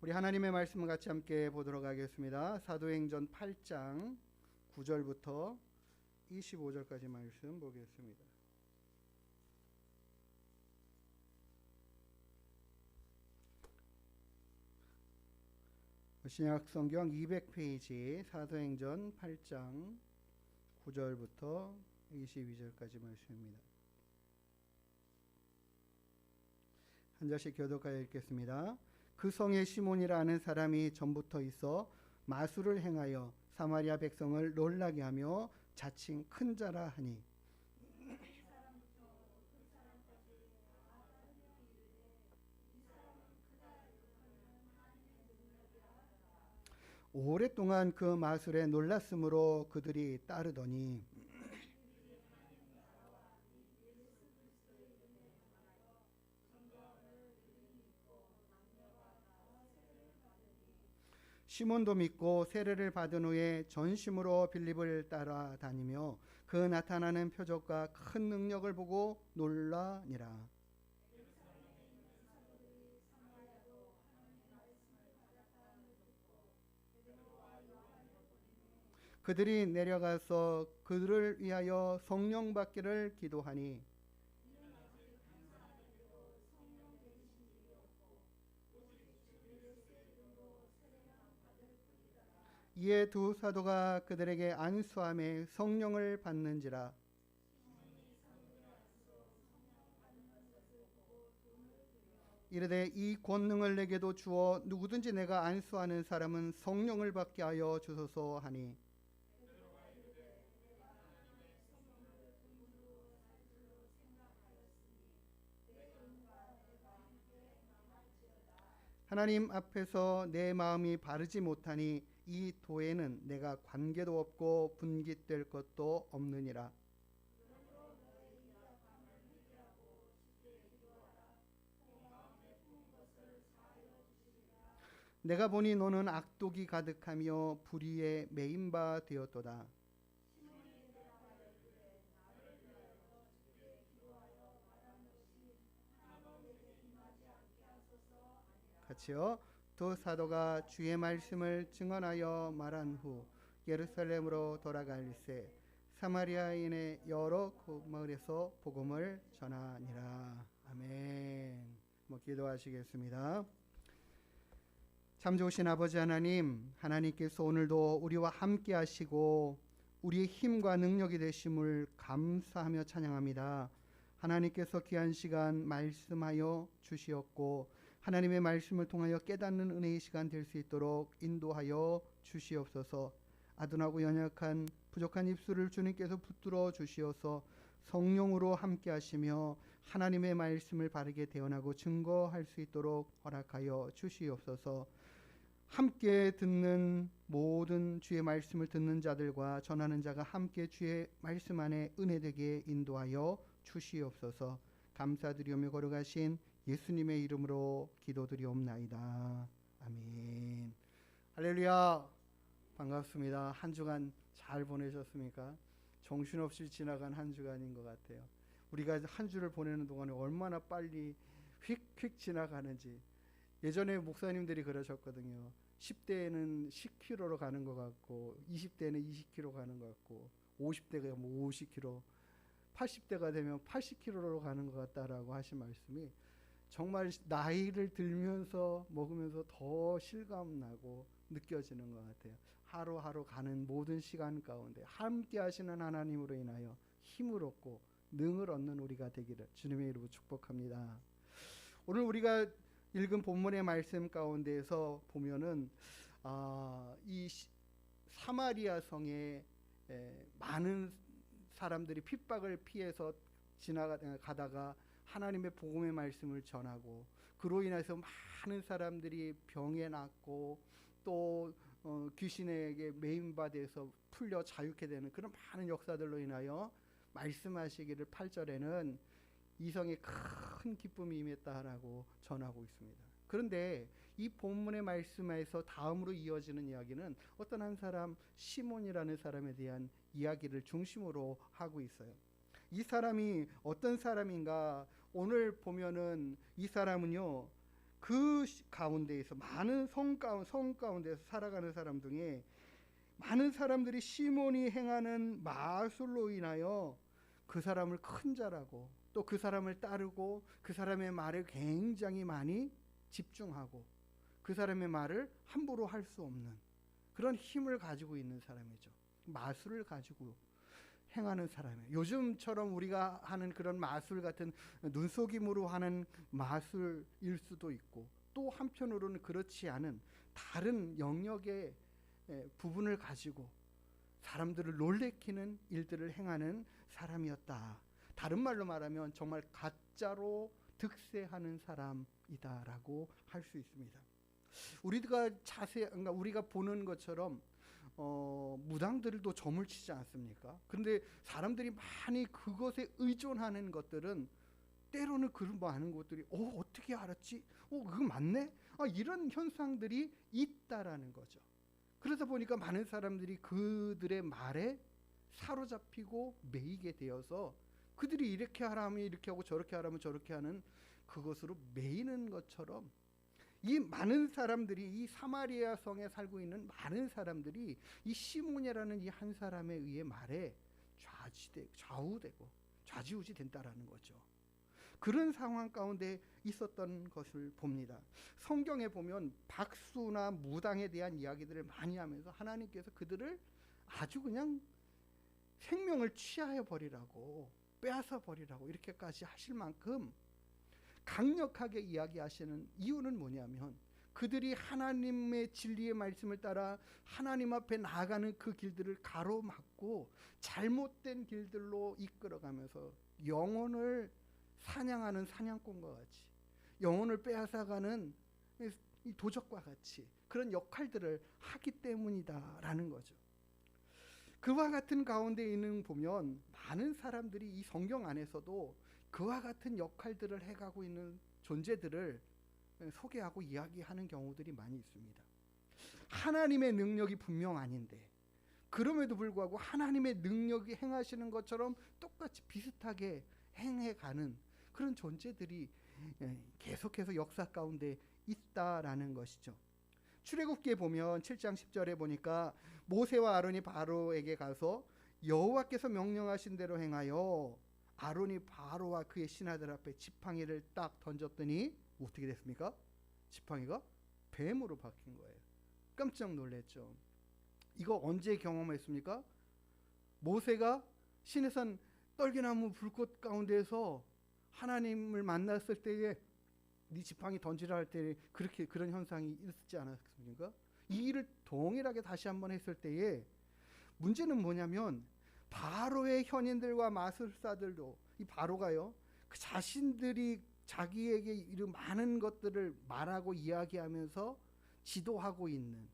S2: 우리 하나님의 말씀을 같이 함께 보도록 하겠습니다. 사도행전 8장 9절부터 25절까지 말씀 보겠습니다. 신약 성경 200페이지 사도행전 8장 9절부터 22절까지 말씀입니다. 한 절씩 교독하여 읽겠습니다. 그 성에 시몬이라 하는 사람이 전부터 있어 마술을 행하여 사마리아 백성을 놀라게 하며 자칭 큰 자라 하니, 오랫동안 그 마술에 놀랐으므로 그들이 따르더니 시몬도 믿고 세례를 받은 후에 전심으로 빌립을 따라다니며 그 나타나는 표적과 큰 능력을 보고 놀라니라. 그들이 내려가서 그들을 위하여 성령 받기를 기도하니 이에 두 사도가 그들에게 안수함에 성령을 받는지라. 이르되 이 권능을 내게도 주어 누구든지 내가 안수하는 사람은 성령을 받게 하여 주소서 하니, 하나님 앞에서 내 마음이 바르지 못하니 이 도에는 내가 관계도 없고 분깃될 것도 없느니라. 내가 보니 너는 악독이 가득하며 불의에 매인 바 되었도다. 같이요. 두 사도가 주의 말씀을 증언하여 말한 후 예루살렘으로 돌아갈새 사마리아인의 여러 마을에서 복음을 전하니라. 아멘. 기도하시겠습니다. 참 좋으신 아버지 하나님, 하나님께서 오늘도 우리와 함께 하시고 우리의 힘과 능력이 되심을 감사하며 찬양합니다. 하나님께서 귀한 시간 말씀하여 주시었고 하나님의 말씀을 통하여 깨닫는 은혜의 시간 될 수 있도록 인도하여 주시옵소서. 아둔하고 연약한 부족한 입술을 주님께서 붙들어 주시어서 성령으로 함께 하시며 하나님의 말씀을 바르게 대언하고 증거할 수 있도록 허락하여 주시옵소서. 함께 듣는 모든 주의 말씀을 듣는 자들과 전하는 자가 함께 주의 말씀 안에 은혜되게 인도하여 주시옵소서. 감사드리오며 걸어가신 예수님의 이름으로 기도드리옵나이다. 아멘. 할렐루야. 반갑습니다. 한 주간 잘 보내셨습니까? 정신없이 지나간 한 주간인 것 같아요. 우리가 한 주를 보내는 동안에 얼마나 빨리 휙휙 지나가는지. 예전에 목사님들이 그러셨거든요. 10대에는 10km로 가는 것 같고 20대에는 20km 가는 것 같고 50대가 50km, 80대가 되면 80km로 가는 것 같다라고 하신 말씀이 정말 나이를 들면서 먹으면서 더 실감나고 느껴지는 것 같아요. 하루하루 가는 모든 시간 가운데 함께 하시는 하나님으로 인하여 힘을 얻고 능을 얻는 우리가 되기를 주님의 이름으로 축복합니다. 오늘 우리가 읽은 본문의 말씀 가운데에서 보면은 이 사마리아 성에 많은 사람들이 핍박을 피해서 지나가다가 하나님의 복음의 말씀을 전하고 그로 인해서 많은 사람들이 병에 낫고 또 귀신에게 매인받아서 풀려 자유케 되는 그런 많은 역사들로 인하여 말씀하시기를 8절에는 이 성에 큰 기쁨이 임했다라고 전하고 있습니다. 그런데 이 본문의 말씀에서 다음으로 이어지는 이야기는 어떤 한 사람 시몬이라는 사람에 대한 이야기를 중심으로 하고 있어요. 이 사람이 어떤 사람인가? 오늘 보면은 이 사람은요 그 가운데에서 많은 성 가운데서 살아가는 사람 중에 많은 사람들이 시몬이 행하는 마술로 인하여 그 사람을 큰 자라고 또 그 사람을 따르고 그 사람의 말을 굉장히 많이 집중하고 그 사람의 말을 함부로 할 수 없는 그런 힘을 가지고 있는 사람이죠. 마술을 가지고 행하는 사람이에요. 요즘처럼 우리가 하는 그런 마술 같은 눈속임으로 하는 마술일 수도 있고 또 한편으로는 그렇지 않은 다른 영역의 부분을 가지고 사람들을 놀래키는 일들을 행하는 사람이었다. 다른 말로 말하면 정말 가짜로 득세하는 사람이다라고 할 수 있습니다. 그러니까 우리가 보는 것처럼 무당들도 점을 치지 않습니까? 그런데 사람들이 많이 그것에 의존하는 것들은 때로는 그런 많은 것들이 어떻게 알았지? 그거 맞네? 이런 현상들이 있다라는 거죠. 그러다 보니까 많은 사람들이 그들의 말에 사로잡히고 매이게 되어서 그들이 이렇게 하라면 이렇게 하고 저렇게 하라면 저렇게 하는 그것으로 매이는 것처럼 이 많은 사람들이 이 사마리아 성에 살고 있는 많은 사람들이 이 시몬이라는 이 한 사람에 의해 말에 좌우되고 좌지우지 된다라는 거죠. 그런 상황 가운데 있었던 것을 봅니다. 성경에 보면 박수나 무당에 대한 이야기들을 많이 하면서 하나님께서 그들을 아주 그냥 생명을 취하여 버리라고 빼앗아 버리라고 이렇게까지 하실 만큼 강력하게 이야기하시는 이유는 뭐냐면 그들이 하나님의 진리의 말씀을 따라 하나님 앞에 나아가는 그 길들을 가로막고 잘못된 길들로 이끌어가면서 영혼을 사냥하는 사냥꾼과 같이 영혼을 빼앗아가는 이 도적과 같이 그런 역할들을 하기 때문이다라는 거죠. 그와 같은 가운데 있는 보면 많은 사람들이 이 성경 안에서도 그와 같은 역할들을 해가고 있는 존재들을 소개하고 이야기하는 경우들이 많이 있습니다. 하나님의 능력이 분명 아닌데 그럼에도 불구하고 하나님의 능력이 행하시는 것처럼 똑같이 비슷하게 행해가는 그런 존재들이 계속해서 역사 가운데 있다라는 것이죠. 출애굽기에 보면 7장 10절에 보니까 모세와 아론이 바로에게 가서 여호와께서 명령하신 대로 행하여 아론이 바로와 그의 신하들 앞에 지팡이를 딱 던졌더니 어떻게 됐습니까? 지팡이가 뱀으로 바뀐 거예요. 깜짝 놀랐죠. 이거 언제 경험했습니까? 모세가 시내산 떨기나무 불꽃 가운데에서 하나님을 만났을 때에 네 지팡이 던지라 할 때 그렇게 그런 현상이 있지 않았습니까? 이 일을 동일하게 다시 한번 했을 때에 문제는 뭐냐면 바로의 현인들과 마술사들도 이 바로가요 그 자신들이 자기에게 이런 많은 것들을 말하고 이야기하면서 지도하고 있는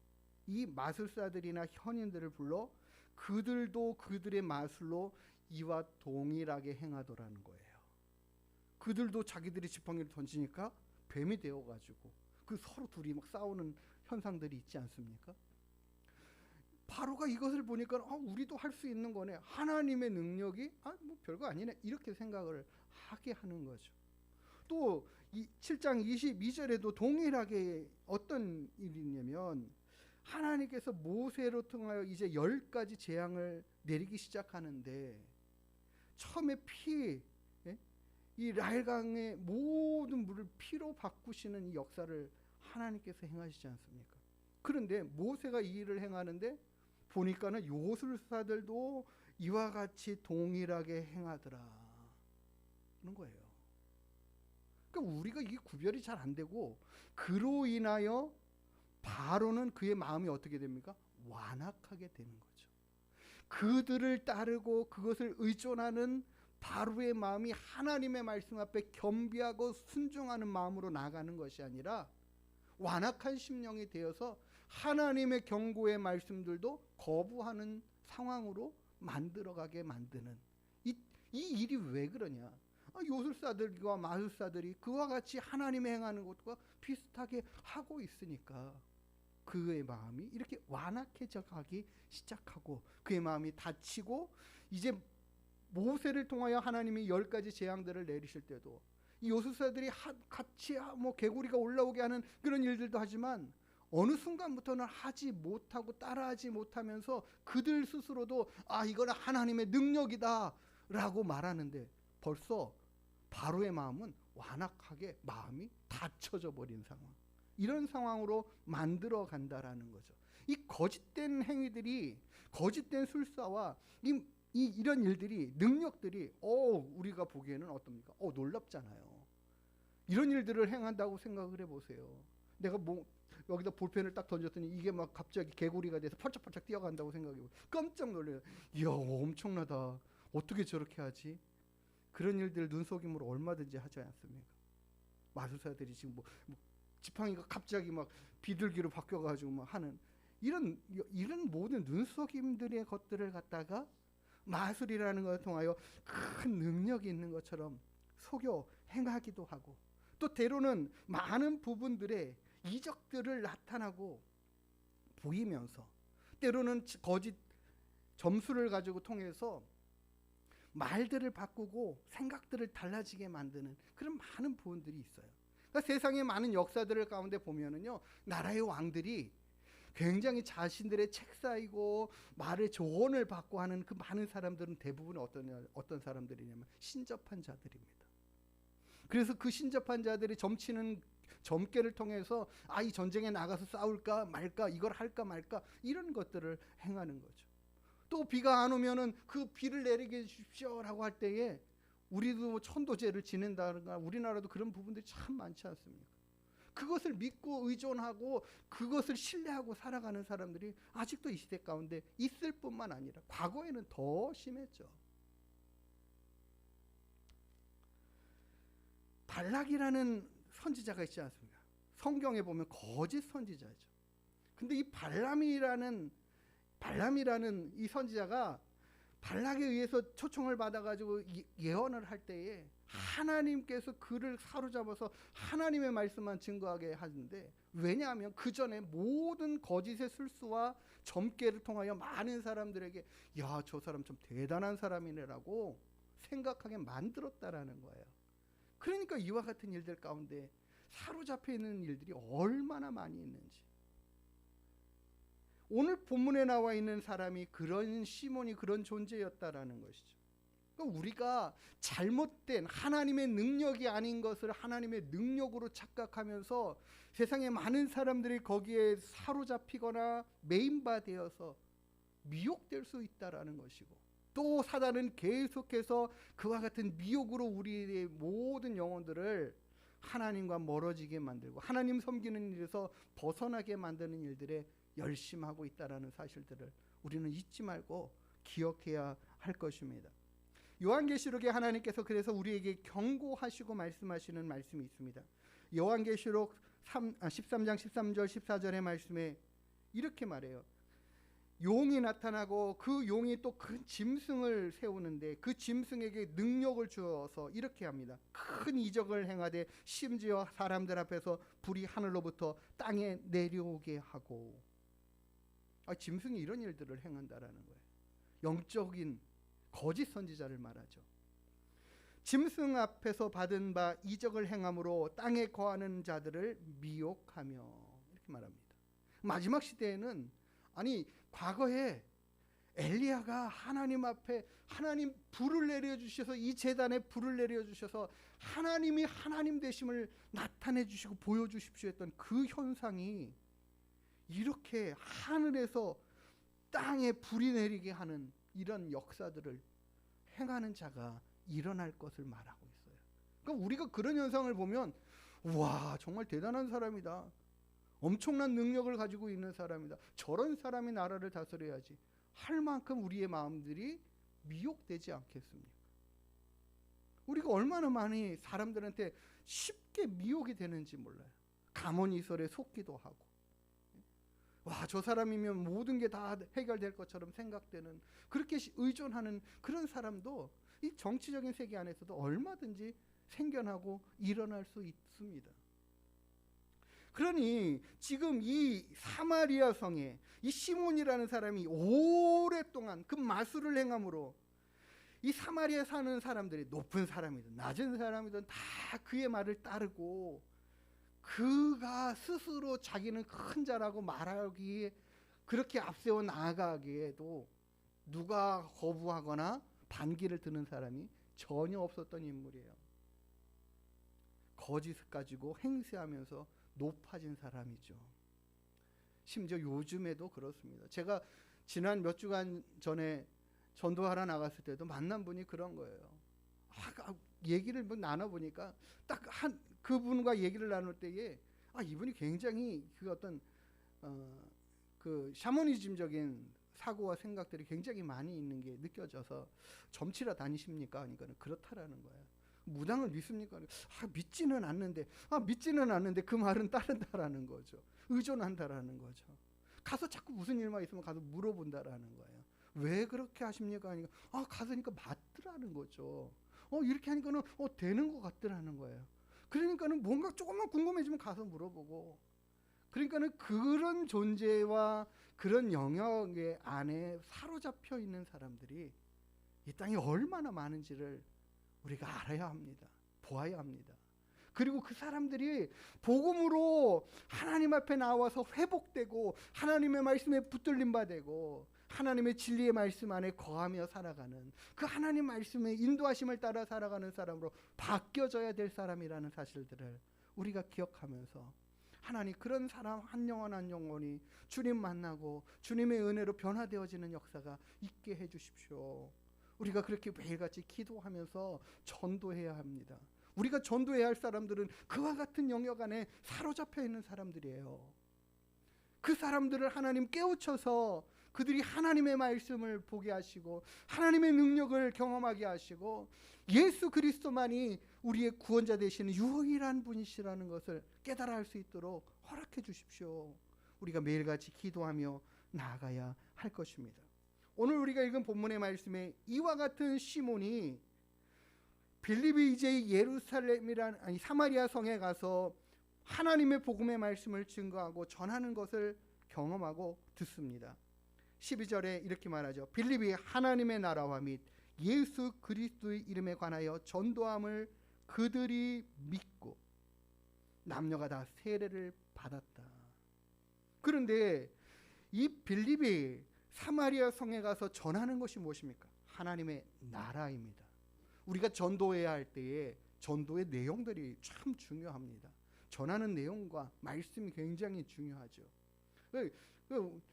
S2: 이 마술사들이나 현인들을 불러 그들도 그들의 마술로 이와 동일하게 행하더라는 거예요. 그들도 자기들이 지팡이를 던지니까 뱀이 되어가지고 그 서로 둘이 막 싸우는 현상들이 있지 않습니까? 바로가 이것을 보니까 우리도 할 수 있는 거네. 하나님의 능력이 뭐 별거 아니네. 이렇게 생각을 하게 하는 거죠. 또 이 7장 22절에도 동일하게 어떤 일이냐면 하나님께서 모세로 통하여 이제 10가지 재앙을 내리기 시작하는데 처음에 이 라헬강의 모든 물을 피로 바꾸시는 이 역사를 하나님께서 행하시지 않습니까? 그런데 모세가 이 일을 행하는데 보니까는 요술사들도 이와 같이 동일하게 행하더라 그런 거예요. 그러니까 우리가 이게 구별이 잘 안 되고 그로 인하여 바로는 그의 마음이 어떻게 됩니까? 완악하게 되는 거죠. 그들을 따르고 그것을 의존하는 바로의 마음이 하나님의 말씀 앞에 겸비하고 순종하는 마음으로 나가는 것이 아니라 완악한 심령이 되어서 하나님의 경고의 말씀들도 거부하는 상황으로 만들어가게 만드는 이 일이 왜 그러냐? 요술사들과 마술사들이 그와 같이 하나님의 행하는 것과 비슷하게 하고 있으니까 그의 마음이 이렇게 완악해져 가기 시작하고 그의 마음이 닫히고 이제 모세를 통하여 하나님이 10가지 재앙들을 내리실 때도 이 요술사들이 같이 뭐 개구리가 올라오게 하는 그런 일들도 하지만 어느 순간부터는 하지 못하고 따라하지 못하면서 그들 스스로도 이거는 하나님의 능력이다 라고 말하는데 벌써 바로의 마음은 완악하게 마음이 닫혀져 버린 상황, 이런 상황으로 만들어 간다라는 거죠. 이 거짓된 행위들이, 거짓된 술사와 이런 일들이, 능력들이 우리가 보기에는 어떻습니까? 놀랍잖아요. 이런 일들을 행한다고 생각을 해보세요. 내가 뭐 여기다 볼펜을 딱 던졌더니 이게 막 갑자기 개구리가 돼서 펄쩍펄쩍 뛰어간다고 생각해보세요. 깜짝 놀래요. 이야, 엄청나다. 어떻게 저렇게 하지? 그런 일들 눈속임으로 얼마든지 하지 않습니까? 마술사들이 지금 뭐 지팡이가 갑자기 막 비둘기로 바뀌어가지고 막 하는 이런 모든 눈속임들의 것들을 갖다가 마술이라는 것을 통하여 큰 능력이 있는 것처럼 속여 행하기도 하고, 또 때로는 많은 부분들의 이적들을 나타나고 보이면서 때로는 거짓 점수를 가지고 통해서 말들을 바꾸고 생각들을 달라지게 만드는 그런 많은 부분들이 있어요. 그러니까 세상의 많은 역사들을 가운데 보면은요, 나라의 왕들이 굉장히 자신들의 책 쌓이고 말의 조언을 받고 하는 그 많은 사람들은 대부분 어떤 사람들이냐면 신접한 자들입니다. 그래서 그 신접한 자들이 점치는 점괘를 통해서 이 전쟁에 나가서 싸울까 말까, 이걸 할까 말까, 이런 것들을 행하는 거죠. 또 비가 안 오면은 그 비를 내리게 해주십시오라고 할 때에 우리도 천도제를 지낸다든가, 우리나라도 그런 부분들이 참 많지 않습니까? 그것을 믿고 의존하고 그것을 신뢰하고 살아가는 사람들이 아직도 이 시대 가운데 있을 뿐만 아니라 과거에는 더 심했죠. 발락이라는 선지자가 있지 않습니까? 성경에 보면 거짓 선지자죠. 근데 이 발람이라는 이 선지자가 발락에 의해서 초청을 받아가지고 예언을 할 때에 하나님께서 그를 사로잡아서 하나님의 말씀만 증거하게 하는데, 왜냐하면 그 전에 모든 거짓의 술수와 점괘를 통하여 많은 사람들에게 저 사람 좀 대단한 사람이네라고 생각하게 만들었다라는 거예요. 그러니까 이와 같은 일들 가운데 사로잡혀 있는 일들이 얼마나 많이 있는지. 오늘 본문에 나와 있는 사람이 그런 시몬이 그런 존재였다라는 것이죠. 그러니까 우리가 잘못된 하나님의 능력이 아닌 것을 하나님의 능력으로 착각하면서 세상의 많은 사람들이 거기에 사로잡히거나 매인바되어서 미혹될 수 있다라는 것이고, 또 사단은 계속해서 그와 같은 미혹으로 우리의 모든 영혼들을 하나님과 멀어지게 만들고 하나님 섬기는 일에서 벗어나게 만드는 일들에 열심하고 있다라는 사실들을 우리는 잊지 말고 기억해야 할 것입니다. 요한계시록에 하나님께서 그래서 우리에게 경고하시고 말씀하시는 말씀이 있습니다. 요한계시록 13장 13절 14절의 말씀에 이렇게 말해요. 용이 나타나고 그 용이 또 큰 짐승을 세우는데 그 짐승에게 능력을 주어서 이렇게 합니다. 큰 이적을 행하되 심지어 사람들 앞에서 불이 하늘로부터 땅에 내려오게 하고. 짐승이 이런 일들을 행한다라는 거예요. 영적인 거짓 선지자를 말하죠. 짐승 앞에서 받은 바 이적을 행함으로 땅에 거하는 자들을 미혹하며, 이렇게 말합니다. 마지막 시대에는 과거에 엘리야가 하나님 앞에 하나님 불을 내려주셔서 이 제단에 불을 내려주셔서 하나님이 하나님 되심을 나타내 주시고 보여주십시오 했던 그 현상이 이렇게 하늘에서 땅에 불이 내리게 하는 이런 역사들을 행하는 자가 일어날 것을 말하고 있어요. 그러니까 우리가 그런 현상을 보면 와, 정말 대단한 사람이다. 엄청난 능력을 가지고 있는 사람이다. 저런 사람이 나라를 다스려야지 할 만큼 우리의 마음들이 미혹되지 않겠습니까? 우리가 얼마나 많이 사람들한테 쉽게 미혹이 되는지 몰라요. 가모니설에 속기도 하고, 와, 저 사람이면 모든 게 다 해결될 것처럼 생각되는, 그렇게 의존하는 그런 사람도 이 정치적인 세계 안에서도 얼마든지 생겨나고 일어날 수 있습니다. 그러니 지금 이 사마리아 성에 이 시몬이라는 사람이 오랫동안 그 마술을 행함으로 이 사마리아에 사는 사람들이 높은 사람이든 낮은 사람이든 다 그의 말을 따르고, 그가 스스로 자기는 큰 자라고 말하기에 그렇게 앞세워 나아가기에도 누가 거부하거나 반기를 드는 사람이 전혀 없었던 인물이에요. 거짓을 가지고 행세하면서 높아진 사람이죠. 심지어 요즘에도 그렇습니다. 제가 지난 몇 주간 전에 전도하러 나갔을 때도 만난 분이 그런 거예요. 얘기를 나눠보니까 딱 그분과 얘기를 나눌 때에 이분이 굉장히 그 어떤 그 샤머니즘적인 사고와 생각들이 굉장히 많이 있는 게 느껴져서 점치러 다니십니까? 그러니까 그렇다라는 거예요. 무당을 믿습니까? 믿지는 않는데 그 말은 따른다라는 거죠. 의존한다라는 거죠. 가서 자꾸 무슨 일만 있으면 가서 물어본다라는 거예요. 왜 그렇게 하십니까? 하니까 가서니까 맞더라는 거죠. 이렇게 하니까는 되는 것 같더라는 거예요. 그러니까는 뭔가 조금만 궁금해지면 가서 물어보고, 그러니까는 그런 존재와 그런 영역의 안에 사로잡혀 있는 사람들이 이 땅에 얼마나 많은지를 우리가 알아야 합니다. 보아야 합니다. 그리고 그 사람들이 복음으로 하나님 앞에 나와서 회복되고 하나님의 말씀에 붙들림 받고 하나님의 진리의 말씀 안에 거하며 살아가는, 그 하나님 말씀의 인도하심을 따라 살아가는 사람으로 바뀌어져야 될 사람이라는 사실들을 우리가 기억하면서 하나님 그런 사람 한 영혼 한 영혼이 주님 만나고 주님의 은혜로 변화되어지는 역사가 있게 해주십시오. 우리가 그렇게 매일같이 기도하면서 전도해야 합니다. 우리가 전도해야 할 사람들은 그와 같은 영역 안에 사로잡혀 있는 사람들이에요. 그 사람들을 하나님 깨우쳐서 그들이 하나님의 말씀을 보게 하시고 하나님의 능력을 경험하게 하시고 예수 그리스도만이 우리의 구원자 되시는 유일한 분이시라는 것을 깨달아 할 수 있도록 허락해 주십시오. 우리가 매일같이 기도하며 나아가야 할 것입니다. 오늘 우리가 읽은 본문의 말씀에 이와 같은 시몬이 빌립이 이제 예루살렘이란 사마리아 성에 가서 하나님의 복음의 말씀을 증거하고 전하는 것을 경험하고 듣습니다. 12절에 이렇게 말하죠. 빌립이 하나님의 나라와 및 예수 그리스도의 이름에 관하여 전도함을 그들이 믿고 남녀가 다 세례를 받았다. 그런데 이 빌립이 사마리아 성에 가서 전하는 것이 무엇입니까? 하나님의 나라입니다. 우리가 전도해야 할 때에 전도의 내용들이 참 중요합니다. 전하는 내용과 말씀이 굉장히 중요하죠.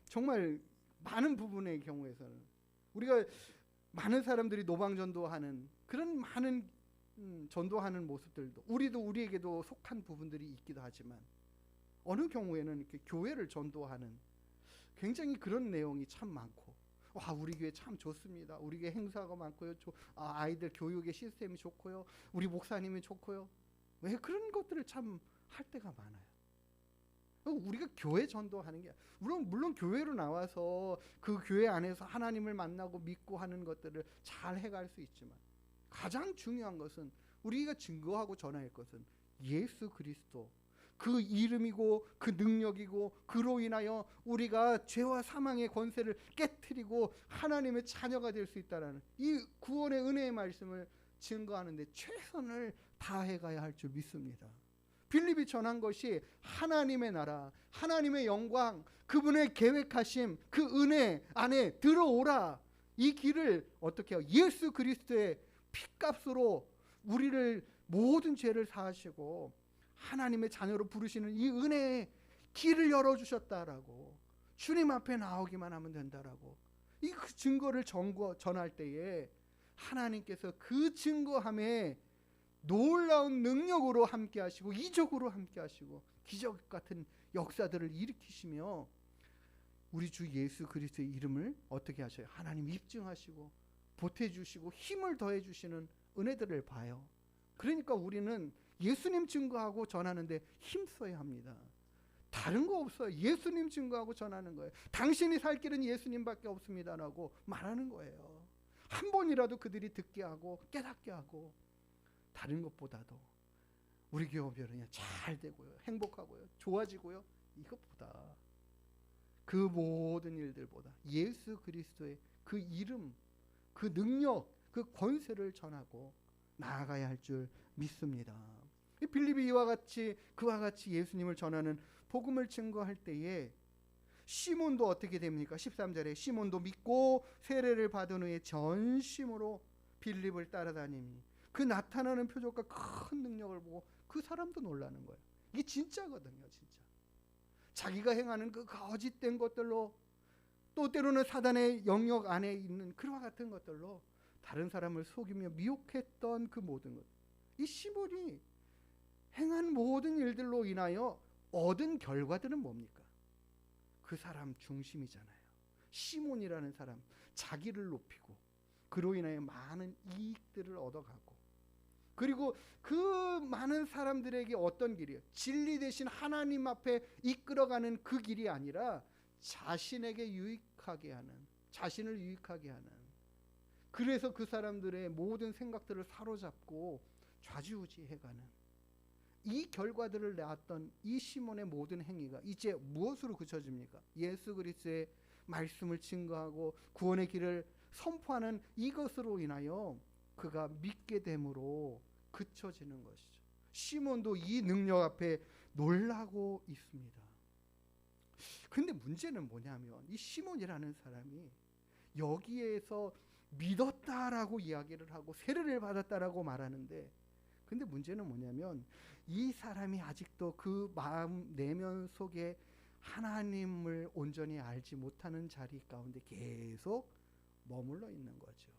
S2: 정말 많은 부분의 경우에서는 우리가 많은 사람들이 노방전도하는 그런 많은 전도하는 모습들도 우리도 우리에게도 속한 부분들이 있기도 하지만 어느 경우에는 이렇게 교회를 전도하는 굉장히 그런 내용이 참 많고, 와, 우리 교회 참 좋습니다. 우리 교회 행사가 많고요. 아이들 교육의 시스템이 좋고요. 우리 목사님이 좋고요. 왜 그런 것들을 참 할 때가 많아요. 우리가 교회 전도하는 게 물론 교회로 나와서 그 교회 안에서 하나님을 만나고 믿고 하는 것들을 잘 해갈 수 있지만 가장 중요한 것은 우리가 증거하고 전할 것은 예수 그리스도, 그 이름이고 그 능력이고 그로 인하여 우리가 죄와 사망의 권세를 깨트리고 하나님의 자녀가 될 수 있다라는 이 구원의 은혜의 말씀을 증거하는데 최선을 다해 가야 할 줄 믿습니다. 빌립이 전한 것이 하나님의 나라, 하나님의 영광, 그분의 계획하심, 그 은혜 안에 들어오라. 이 길을 어떻게 해요? 예수 그리스도의 피값으로 우리를 모든 죄를 사하시고 하나님의 자녀로 부르시는 이 은혜의 길을 열어주셨다라고, 주님 앞에 나오기만 하면 된다라고 이 그 증거를 전할 때에 하나님께서 그 증거함에 놀라운 능력으로 함께 하시고 이적으로 함께 하시고 기적 같은 역사들을 일으키시며 우리 주 예수 그리스도의 이름을 어떻게 하셔요? 하나님 입증하시고 보태주시고 힘을 더해주시는 은혜들을 봐요. 그러니까 우리는 예수님 증거하고 전하는데 힘써야 합니다. 다른 거 없어요. 예수님 증거하고 전하는 거예요. 당신이 살 길은 예수님밖에 없습니다라고 말하는 거예요. 한 번이라도 그들이 듣게 하고 깨닫게 하고, 다른 것보다도 우리 교회는 잘 되고요, 행복하고요, 좋아지고요, 이것보다 그 모든 일들보다 예수 그리스도의 그 이름, 그 능력, 그 권세를 전하고 나아가야 할 줄 믿습니다. 빌립이 그와 같이 예수님을 전하는 복음을 증거할 때에 시몬도 어떻게 됩니까? 13절에 시몬도 믿고 세례를 받은 후에 전심으로 빌립을 따라다니니 그 나타나는 표적과 큰 능력을 보고 그 사람도 놀라는 거예요. 이게 진짜거든요, 진짜. 자기가 행하는 그 거짓된 것들로, 또 때로는 사단의 영역 안에 있는 그와 같은 것들로 다른 사람을 속이며 미혹했던 그 모든 것, 이 시몬이 행한 모든 일들로 인하여 얻은 결과들은 뭡니까? 그 사람 중심이잖아요. 시몬이라는 사람, 자기를 높이고 그로 인하여 많은 이익들을 얻어가고, 그리고 그 많은 사람들에게 어떤 길이에요? 진리 대신 하나님 앞에 이끌어가는 그 길이 아니라 자신에게 유익하게 하는, 자신을 유익하게 하는, 그래서 그 사람들의 모든 생각들을 사로잡고 좌지우지해가는 이 결과들을 낳았던 이 시몬의 모든 행위가 이제 무엇으로 그쳐집니까? 예수 그리스도의 말씀을 증거하고 구원의 길을 선포하는 이것으로 인하여 그가 믿게 됨으로 그쳐지는 것이죠. 시몬도 이 능력 앞에 놀라고 있습니다. 근데 문제는 뭐냐면 이 시몬이라는 사람이 여기에서 믿었다라고 이야기를 하고 세례를 받았다라고 말하는데, 근데 문제는 뭐냐면 이 사람이 아직도 그 마음 내면 속에 하나님을 온전히 알지 못하는 자리 가운데 계속 머물러 있는 거죠.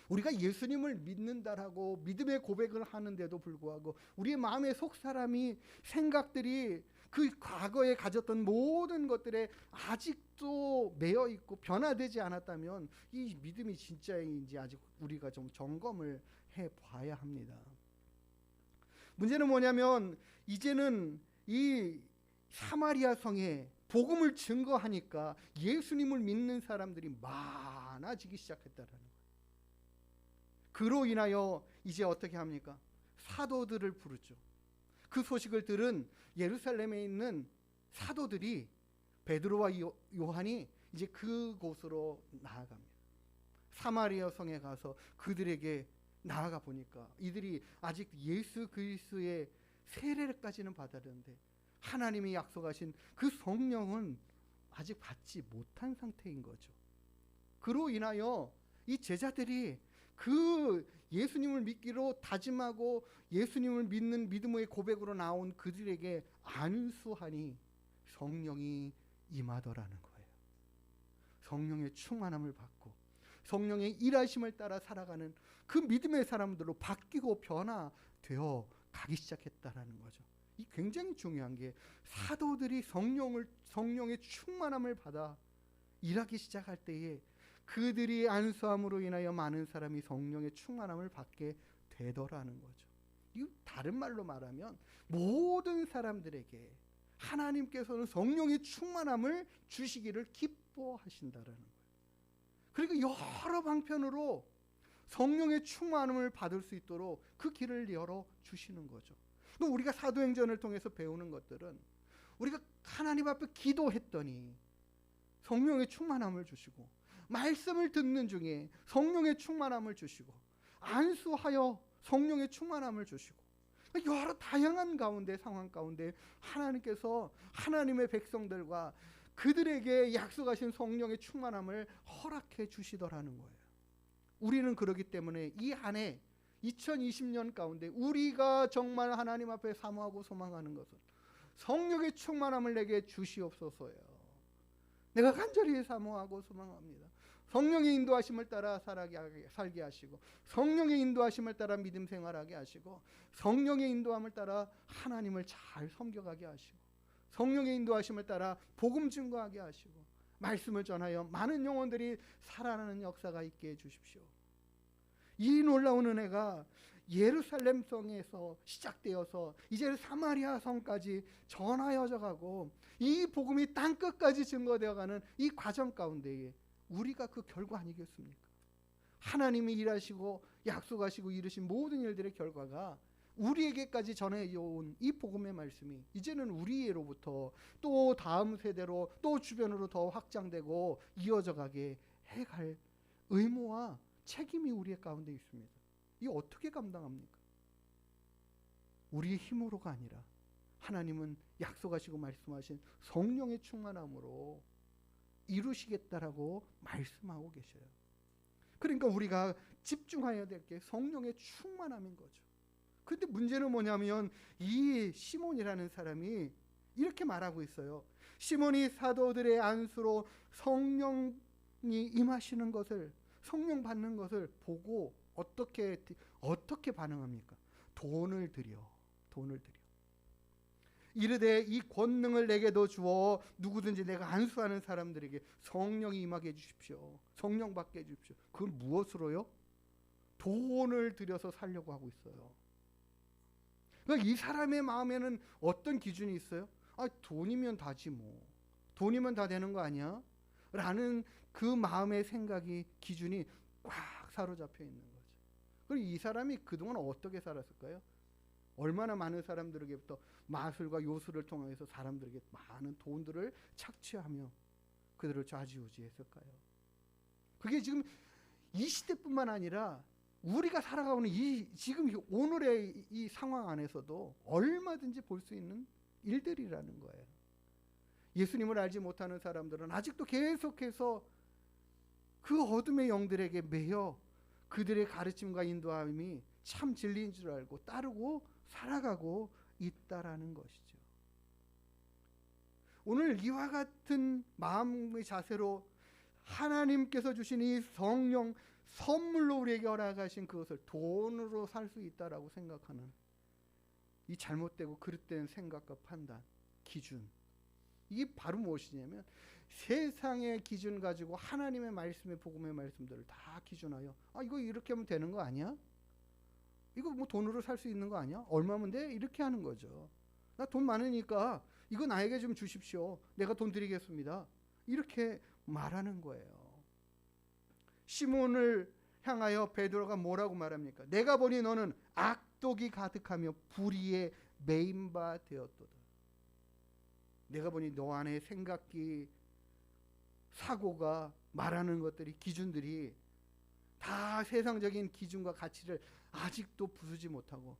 S2: 우리가 예수님을 믿는다라고 믿음의 고백을 하는데도 불구하고 우리의 마음의 속 사람이, 생각들이 그 과거에 가졌던 모든 것들에 아직도 매여 있고 변화되지 않았다면 이 믿음이 진짜인지 아직 우리가 좀 점검을 해 봐야 합니다. 문제는 뭐냐면 이제는 이 사마리아 성에 복음을 증거하니까 예수님을 믿는 사람들이 많아지기 시작했다라는 거예요. 그로 인하여 이제 어떻게 합니까? 사도들을 부르죠. 그 소식을 들은 예루살렘에 있는 사도들이, 베드로와 요한이 이제 그곳으로 나아갑니다. 사마리아 성에 가서 그들에게 나아가 보니까 이들이 아직 예수 그리스도의 세례까지는 받았는데 하나님이 약속하신 그 성령은 아직 받지 못한 상태인 거죠. 그로 인하여 이 제자들이 그 예수님을 믿기로 다짐하고 예수님을 믿는 믿음의 고백으로 나온 그들에게 안수하니 성령이 임하더라는 거예요. 성령의 충만함을 받고 성령의 일하심을 따라 살아가는 그 믿음의 사람들로 바뀌고 변화되어 가기 시작했다라는 거죠. 이 굉장히 중요한 게 사도들이 성령의 충만함을 받아 일하기 시작할 때에 그들이 안수함으로 인하여 많은 사람이 성령의 충만함을 받게 되더라는 거죠. 이 다른 말로 말하면 모든 사람들에게 하나님께서는 성령의 충만함을 주시기를 기뻐하신다라는 거예요. 그리고 여러 방편으로 성령의 충만함을 받을 수 있도록 그 길을 열어 주시는 거죠. 우리가 사도행전을 통해서 배우는 것들은 우리가 하나님 앞에 기도했더니 성령의 충만함을 주시고 말씀을 듣는 중에 성령의 충만함을 주시고 안수하여 성령의 충만함을 주시고 여러 다양한 가운데 상황 가운데 하나님께서 하나님의 백성들과 그들에게 약속하신 성령의 충만함을 허락해 주시더라는 거예요. 우리는 그러기 때문에 이 한 해 2020년 가운데 우리가 정말 하나님 앞에 사모하고 소망하는 것은 성령의 충만함을 내게 주시옵소서요. 내가 간절히 사모하고 소망합니다. 성령의 인도하심을 따라 살게 하시고 성령의 인도하심을 따라 믿음 생활하게 하시고 성령의 인도함을 따라 하나님을 잘 섬겨가게 하시고 성령의 인도하심을 따라 복음 증거하게 하시고 말씀을 전하여 많은 영혼들이 살아나는 역사가 있게 해주십시오. 이 놀라운 은혜가 예루살렘 성에서 시작되어서 이제 사마리아 성까지 전하여져 가고 이 복음이 땅끝까지 증거되어가는 이 과정 가운데에 우리가 그 결과 아니겠습니까? 하나님이 일하시고 약속하시고 이루신 모든 일들의 결과가 우리에게까지 전해온 이 복음의 말씀이 이제는 우리로부터 또 다음 세대로 또 주변으로 더 확장되고 이어져 가게 해갈 의무와 책임이 우리의 가운데 있습니다. 이 어떻게 감당합니까? 우리의 힘으로가 아니라 하나님은 약속하시고 말씀하신 성령의 충만함으로 이루시겠다라고 말씀하고 계셔요. 그러니까 우리가 집중해야 될 게 성령의 충만함인 거죠. 근데 문제는 뭐냐면 이 시몬이라는 사람이 이렇게 말하고 있어요. 시몬이 사도들의 안수로 성령이 임하시는 것을 성령 받는 것을 보고 어떻게 반응합니까? 돈을 들여 이르되 이 권능을 내게도 주어 누구든지 내가 안수하는 사람들에게 성령이 임하게 해주십시오. 성령 받게 해주십시오. 그걸 무엇으로요? 돈을 들여서 살려고 하고 있어요. 그러니까 이 사람의 마음에는 어떤 기준이 있어요? 돈이면 다지 뭐. 돈이면 다 되는 거 아니야? 라는 그 마음의 생각이 기준이 꽉 사로잡혀 있는 거죠. 그리고 이 사람이 그동안 어떻게 살았을까요? 얼마나 많은 사람들에게부터 마술과 요술을 통해서 사람들에게 많은 돈들을 착취하며 그들을 좌지우지했을까요? 그게 지금 이 시대뿐만 아니라 우리가 살아가는 지금 오늘의 이 상황 안에서도 얼마든지 볼 수 있는 일들이라는 거예요. 예수님을 알지 못하는 사람들은 아직도 계속해서 그 어둠의 영들에게 매여 그들의 가르침과 인도함이 참 진리인 줄 알고 따르고 살아가고 있다라는 것이죠. 오늘 이와 같은 마음의 자세로 하나님께서 주신 이 성령 선물로 우리에게 허락하신 그것을 돈으로 살 수 있다라고 생각하는 이 잘못되고 그릇된 생각과 판단, 기준, 이게 바로 무엇이냐면 세상의 기준 가지고 하나님의 말씀의 복음의 말씀들을 다 기준하여 이거 이렇게 하면 되는 거 아니야? 이거 뭐 돈으로 살 수 있는 거 아니야? 얼마면 돼? 이렇게 하는 거죠. 나 돈 많으니까 이거 나에게 좀 주십시오. 내가 돈 드리겠습니다. 이렇게 말하는 거예요. 시몬을 향하여 베드로가 뭐라고 말합니까? 내가 보니 너는 악독이 가득하며 불의에 매인 바 되었도다. 내가 보니 너 안에 생각이 사고가 말하는 것들이 기준들이 다 세상적인 기준과 가치를 아직도 부수지 못하고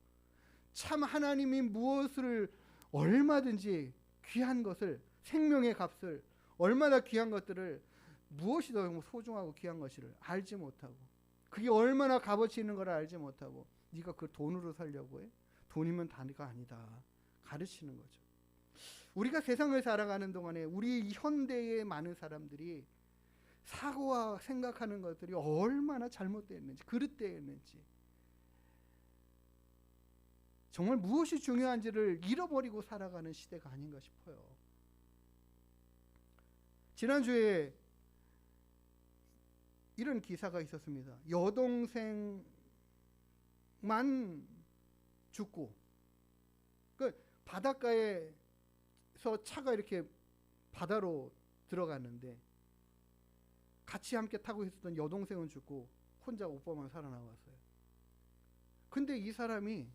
S2: 참 하나님이 무엇을 얼마든지 귀한 것을, 생명의 값을, 얼마나 귀한 것들을, 무엇이 더 소중하고 귀한 것을 알지 못하고, 그게 얼마나 값어치 있는 걸 알지 못하고 네가 그 돈으로 살려고 해? 돈이면 다가 아니다 가르치는 거죠. 우리가 세상을 살아가는 동안에 우리 현대의 많은 사람들이 사고와 생각하는 것들이 얼마나 잘못되어 있는지, 그릇되어 있는지, 정말 무엇이 중요한지를 잃어버리고 살아가는 시대가 아닌가 싶어요. 지난주에 이런 기사가 있었습니다. 여동생만 죽고, 그 바닷가에서 차가 이렇게 바다로 들어갔는데 같이 함께 타고 있었던 여동생은 죽고 혼자 오빠만 살아남았어요. 근데 이 사람이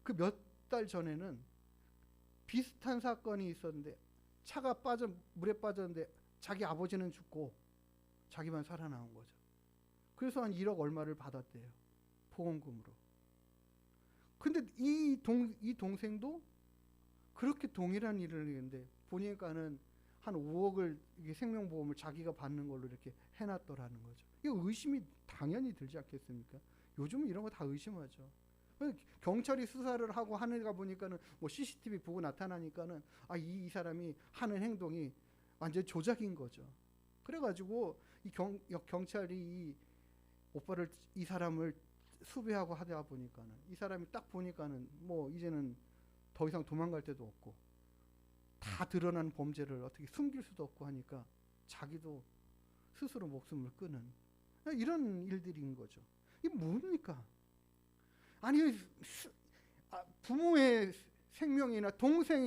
S2: 그 몇 달 전에는 비슷한 사건이 있었는데 차가 물에 빠졌는데 자기 아버지는 죽고 자기만 살아나온 거죠. 그래서 한 1억 얼마를 받았대요. 보험금으로. 근데 이 동생도 그렇게 동일한 일을 했는데 보니까는 한 5억을 생명보험을 자기가 받는 걸로 이렇게 해놨더라는 거죠. 이거 의심이 당연히 들지 않겠습니까? 요즘은 이런 거 다 의심하죠. 경찰이 수사를 하고 하는가 보니까는 뭐 CCTV 보고 나타나니까는 이 사람이 하는 행동이 완전 조작인 거죠. 그래가지고 경찰이 이 사람을 수배하고 하다 보니까는 이 사람이 딱 보니까는 뭐 이제는 더 이상 도망갈 데도 없고 다 드러난 범죄를 어떻게 숨길 수도 없고 하니까 자기도 스스로 목숨을 끊은 이런 일들인 거죠. 이게 뭡니까? 아니 부모의 생명이나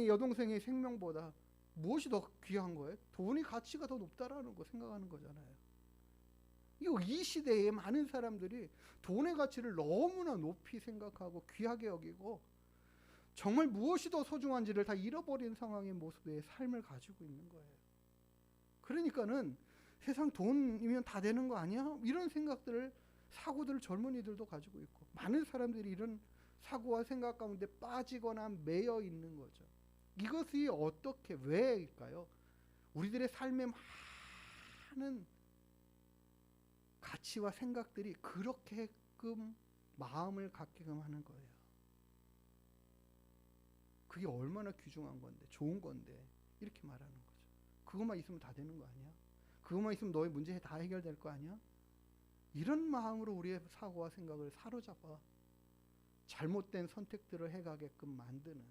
S2: 여동생의 생명보다 무엇이 더 귀한 거예요? 돈의 가치가 더 높다라는 거 생각하는 거잖아요. 이 시대에 많은 사람들이 돈의 가치를 너무나 높이 생각하고 귀하게 여기고 정말 무엇이 더 소중한지를 다 잃어버린 상황의 모습의 삶을 가지고 있는 거예요. 그러니까는 세상 돈이면 다 되는 거 아니야? 이런 사고들을 젊은이들도 가지고 있고 많은 사람들이 이런 사고와 생각 가운데 빠지거나 매여 있는 거죠. 이것이 어떻게 왜일까요? 우리들의 삶에 많은 가치와 생각들이 그렇게끔 마음을 갖게끔 하는 거예요. 그게 얼마나 귀중한 건데, 좋은 건데 이렇게 말하는 거죠. 그것만 있으면 다 되는 거 아니야? 그것만 있으면 너의 문제 다 해결될 거 아니야? 이런 마음으로 우리의 사고와 생각을 사로잡아 잘못된 선택들을 해가게끔 만드는,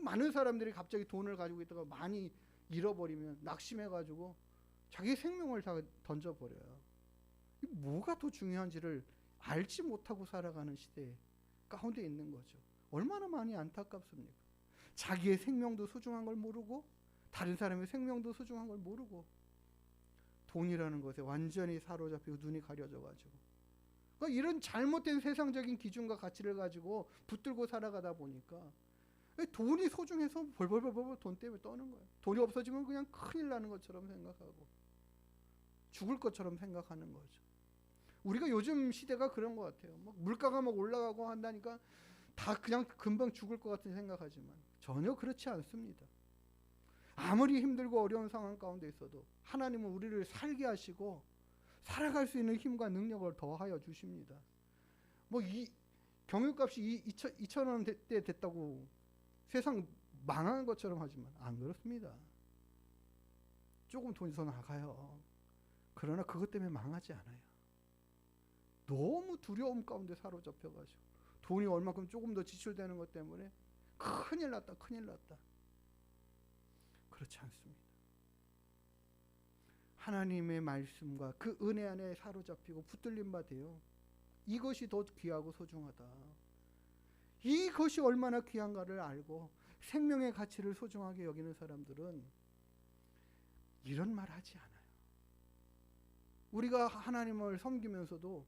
S2: 많은 사람들이 갑자기 돈을 가지고 있다가 많이 잃어버리면 낙심해가지고 자기 생명을 다 던져버려요. 뭐가 더 중요한지를 알지 못하고 살아가는 시대 가운데 있는 거죠. 얼마나 많이 안타깝습니까? 자기의 생명도 소중한 걸 모르고 다른 사람의 생명도 소중한 걸 모르고 돈이라는 것에 완전히 사로잡히고 눈이 가려져가지고 그러니까 이런 잘못된 세상적인 기준과 가치를 가지고 붙들고 살아가다 보니까 돈이 소중해서 벌벌벌벌 돈 때문에 떠는 거예요. 돈이 없어지면 그냥 큰일 나는 것처럼 생각하고 죽을 것처럼 생각하는 거죠. 우리가 요즘 시대가 그런 것 같아요. 물가가 막 올라가고 한다니까 다 그냥 금방 죽을 것 같은 생각하지만 전혀 그렇지 않습니다. 아무리 힘들고 어려운 상황 가운데 있어도 하나님은 우리를 살게 하시고 살아갈 수 있는 힘과 능력을 더하여 주십니다. 이 경유값이 2,000원대 됐다고 세상 망한 것처럼 하지만 안 그렇습니다. 조금 돈이 더 나가요. 그러나 그것 때문에 망하지 않아요. 너무 두려움 가운데 사로잡혀가지고 돈이 얼마큼 조금 더 지출되는 것 때문에 큰일 났다. 그렇지 않습니다. 하나님의 말씀과 그 은혜 안에 사로잡히고 붙들림 바 되어 이것이 더 귀하고 소중하다. 이것이 얼마나 귀한가를 알고 생명의 가치를 소중하게 여기는 사람들은 이런 말 하지 않아요. 우리가 하나님을 섬기면서도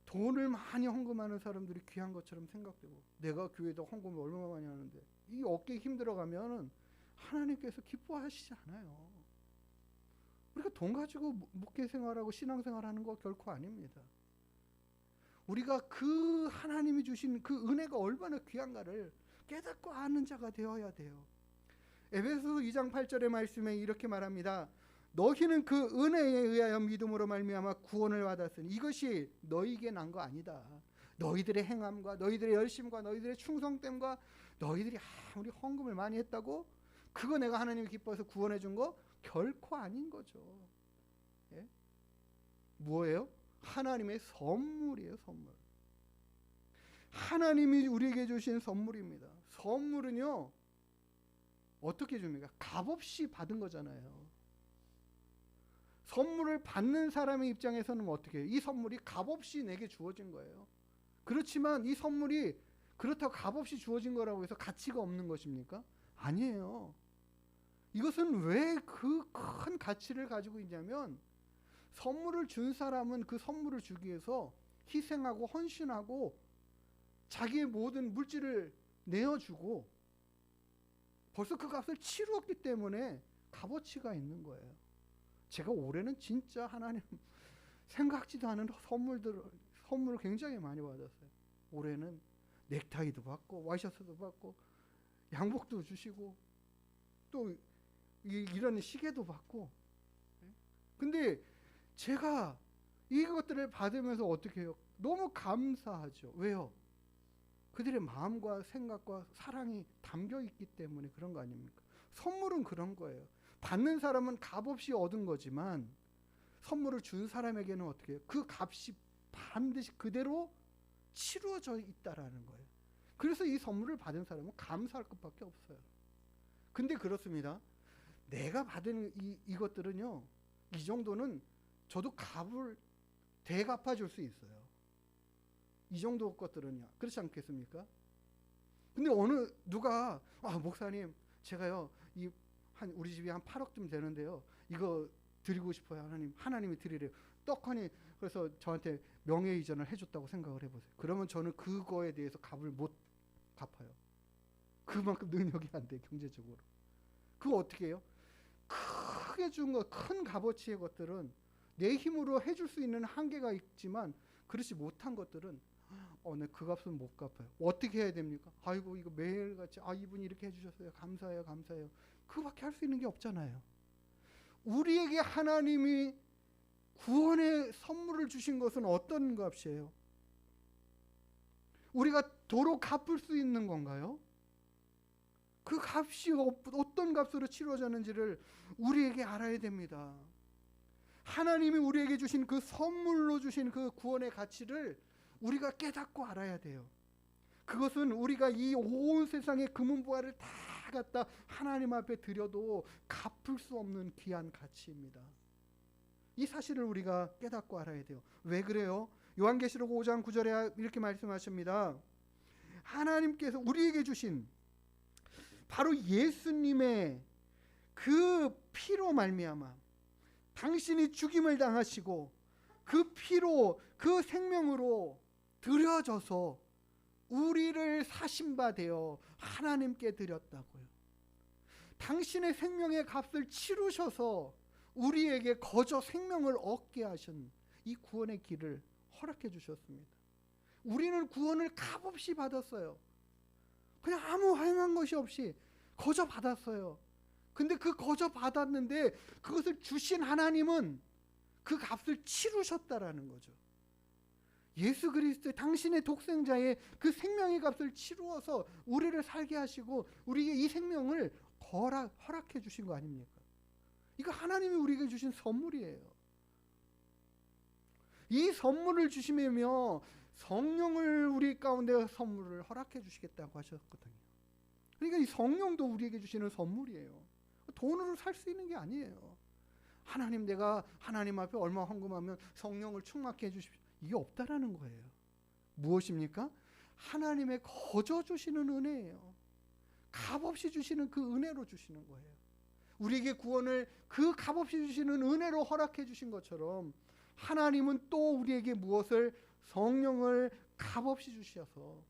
S2: 돈을 많이 헌금하는 사람들이 귀한 것처럼 생각되고 내가 교회에다 헌금을 얼마나 많이 하는데 이 어깨에 힘들어가면 하나님께서 기뻐하시지 않아요. 우리가 돈 가지고 목회 생활하고 신앙 생활하는 거 결코 아닙니다. 우리가 그 하나님이 주신 그 은혜가 얼마나 귀한가를 깨닫고 아는 자가 되어야 돼요. 에베소서 2장 8절의 말씀에 이렇게 말합니다. 너희는 그 은혜에 의하여 믿음으로 말미암아 구원을 받았으니 이것이 너희에게 난 거 아니다. 너희들의 행함과 너희들의 열심과 너희들의 충성됨과 너희들이 아무리 헌금을 많이 했다고 그거 내가 하나님이 기뻐해서 구원해 준 거 결코 아닌 거죠. 예? 뭐예요? 하나님의 선물이에요. 선물. 하나님이 우리에게 주신 선물입니다. 선물은요 어떻게 줍니까? 값없이 받은 거잖아요. 선물을 받는 사람의 입장에서는 어떻게 해요? 이 선물이 값없이 내게 주어진 거예요. 그렇지만 이 선물이 그렇다고 값없이 주어진 거라고 해서 가치가 없는 것입니까? 아니에요. 이것은 왜 그 큰 가치를 가지고 있냐면 선물을 준 사람은 그 선물을 주기 위해서 희생하고 헌신하고 자기의 모든 물질을 내어주고 벌써 그 값을 치루었기 때문에 값어치가 있는 거예요. 제가 올해는 진짜 하나님 생각지도 않은 선물을 굉장히 많이 받았어요. 올해는 넥타이도 받고 와이셔츠도 받고 양복도 주시고 또 이런 시계도 받고. 근데 제가 이것들을 받으면서 어떻게 해요? 너무 감사하죠. 왜요? 그들의 마음과 생각과 사랑이 담겨 있기 때문에 그런 거 아닙니까? 선물은 그런 거예요. 받는 사람은 값없이 얻은 거지만 선물을 준 사람에게는 어떻게 해요? 그 값이 반드시 그대로 치루어져 있다라는 거예요. 그래서 이 선물을 받은 사람은 감사할 것밖에 없어요. 근데 그렇습니다. 내가 받은 이것들은요, 이 정도는 저도 값을 대갚아 줄 수 있어요. 이 정도 것들은요. 그렇지 않겠습니까? 근데 누가 목사님 제가요 우리 집이 한 8억쯤 되는데요. 이거 드리고 싶어요. 하나님이 드리래요. 떡하니 그래서 저한테 명예이전을 해줬다고 생각을 해보세요. 그러면 저는 그거에 대해서 값을 못 갚아요. 그만큼 능력이 안 돼, 경제적으로. 그거 어떻게 해요? 크게 준 것, 큰 값어치의 것들은 내 힘으로 해줄 수 있는 한계가 있지만 그렇지 못한 것들은 내 그 값은 못 갚아요. 어떻게 해야 됩니까? 아이고 이거 매일같이 이분이 이렇게 해주셨어요. 감사해요. 감사해요. 그거밖에 할 수 있는 게 없잖아요. 우리에게 하나님이 구원의 선물을 주신 것은 어떤 값이에요? 우리가 도로 갚을 수 있는 건가요? 그 값이 어떤 값으로 치루어졌는지를 우리에게 알아야 됩니다. 하나님이 우리에게 주신 그 선물로 주신 그 구원의 가치를 우리가 깨닫고 알아야 돼요. 그것은 우리가 이 온 세상의 금은보화를 다 갖다 하나님 앞에 드려도 갚을 수 없는 귀한 가치입니다. 이 사실을 우리가 깨닫고 알아야 돼요. 왜 그래요? 요한계시록 5장 9절에 이렇게 말씀하십니다. 하나님께서 우리에게 주신 바로 예수님의 그 피로 말미암아 당신이 죽임을 당하시고 그 피로 그 생명으로 드려져서 우리를 사신 바 되어 하나님께 드렸다고요. 당신의 생명의 값을 치르셔서 우리에게 거저 생명을 얻게 하신 이 구원의 길을 허락해 주셨습니다. 우리는 구원을 값없이 받았어요. 그냥 아무 행한 것이 없이 거저 받았어요. 근데 그 거저 받았는데 그것을 주신 하나님은 그 값을 치르셨다라는 거죠. 예수 그리스도 당신의 독생자의 그 생명의 값을 치루어서 우리를 살게 하시고 우리에게 이 생명을 허락해 주신 거 아닙니까? 이거 하나님이 우리에게 주신 선물이에요. 이 선물을 주시며 성령을 우리 가운데 선물을 허락해 주시겠다고 하셨거든요. 그러니까 이 성령도 우리에게 주시는 선물이에요. 돈으로 살 수 있는 게 아니에요. 하나님 내가 하나님 앞에 얼마 헌금하면 성령을 충만케 해주십시오. 이게 없다라는 거예요. 무엇입니까? 하나님의 거저 주시는 은혜예요. 값없이 주시는 그 은혜로 주시는 거예요. 우리에게 구원을 그 값없이 주시는 은혜로 허락해 주신 것처럼 하나님은 또 우리에게 무엇을 성령을 값없이 주셔서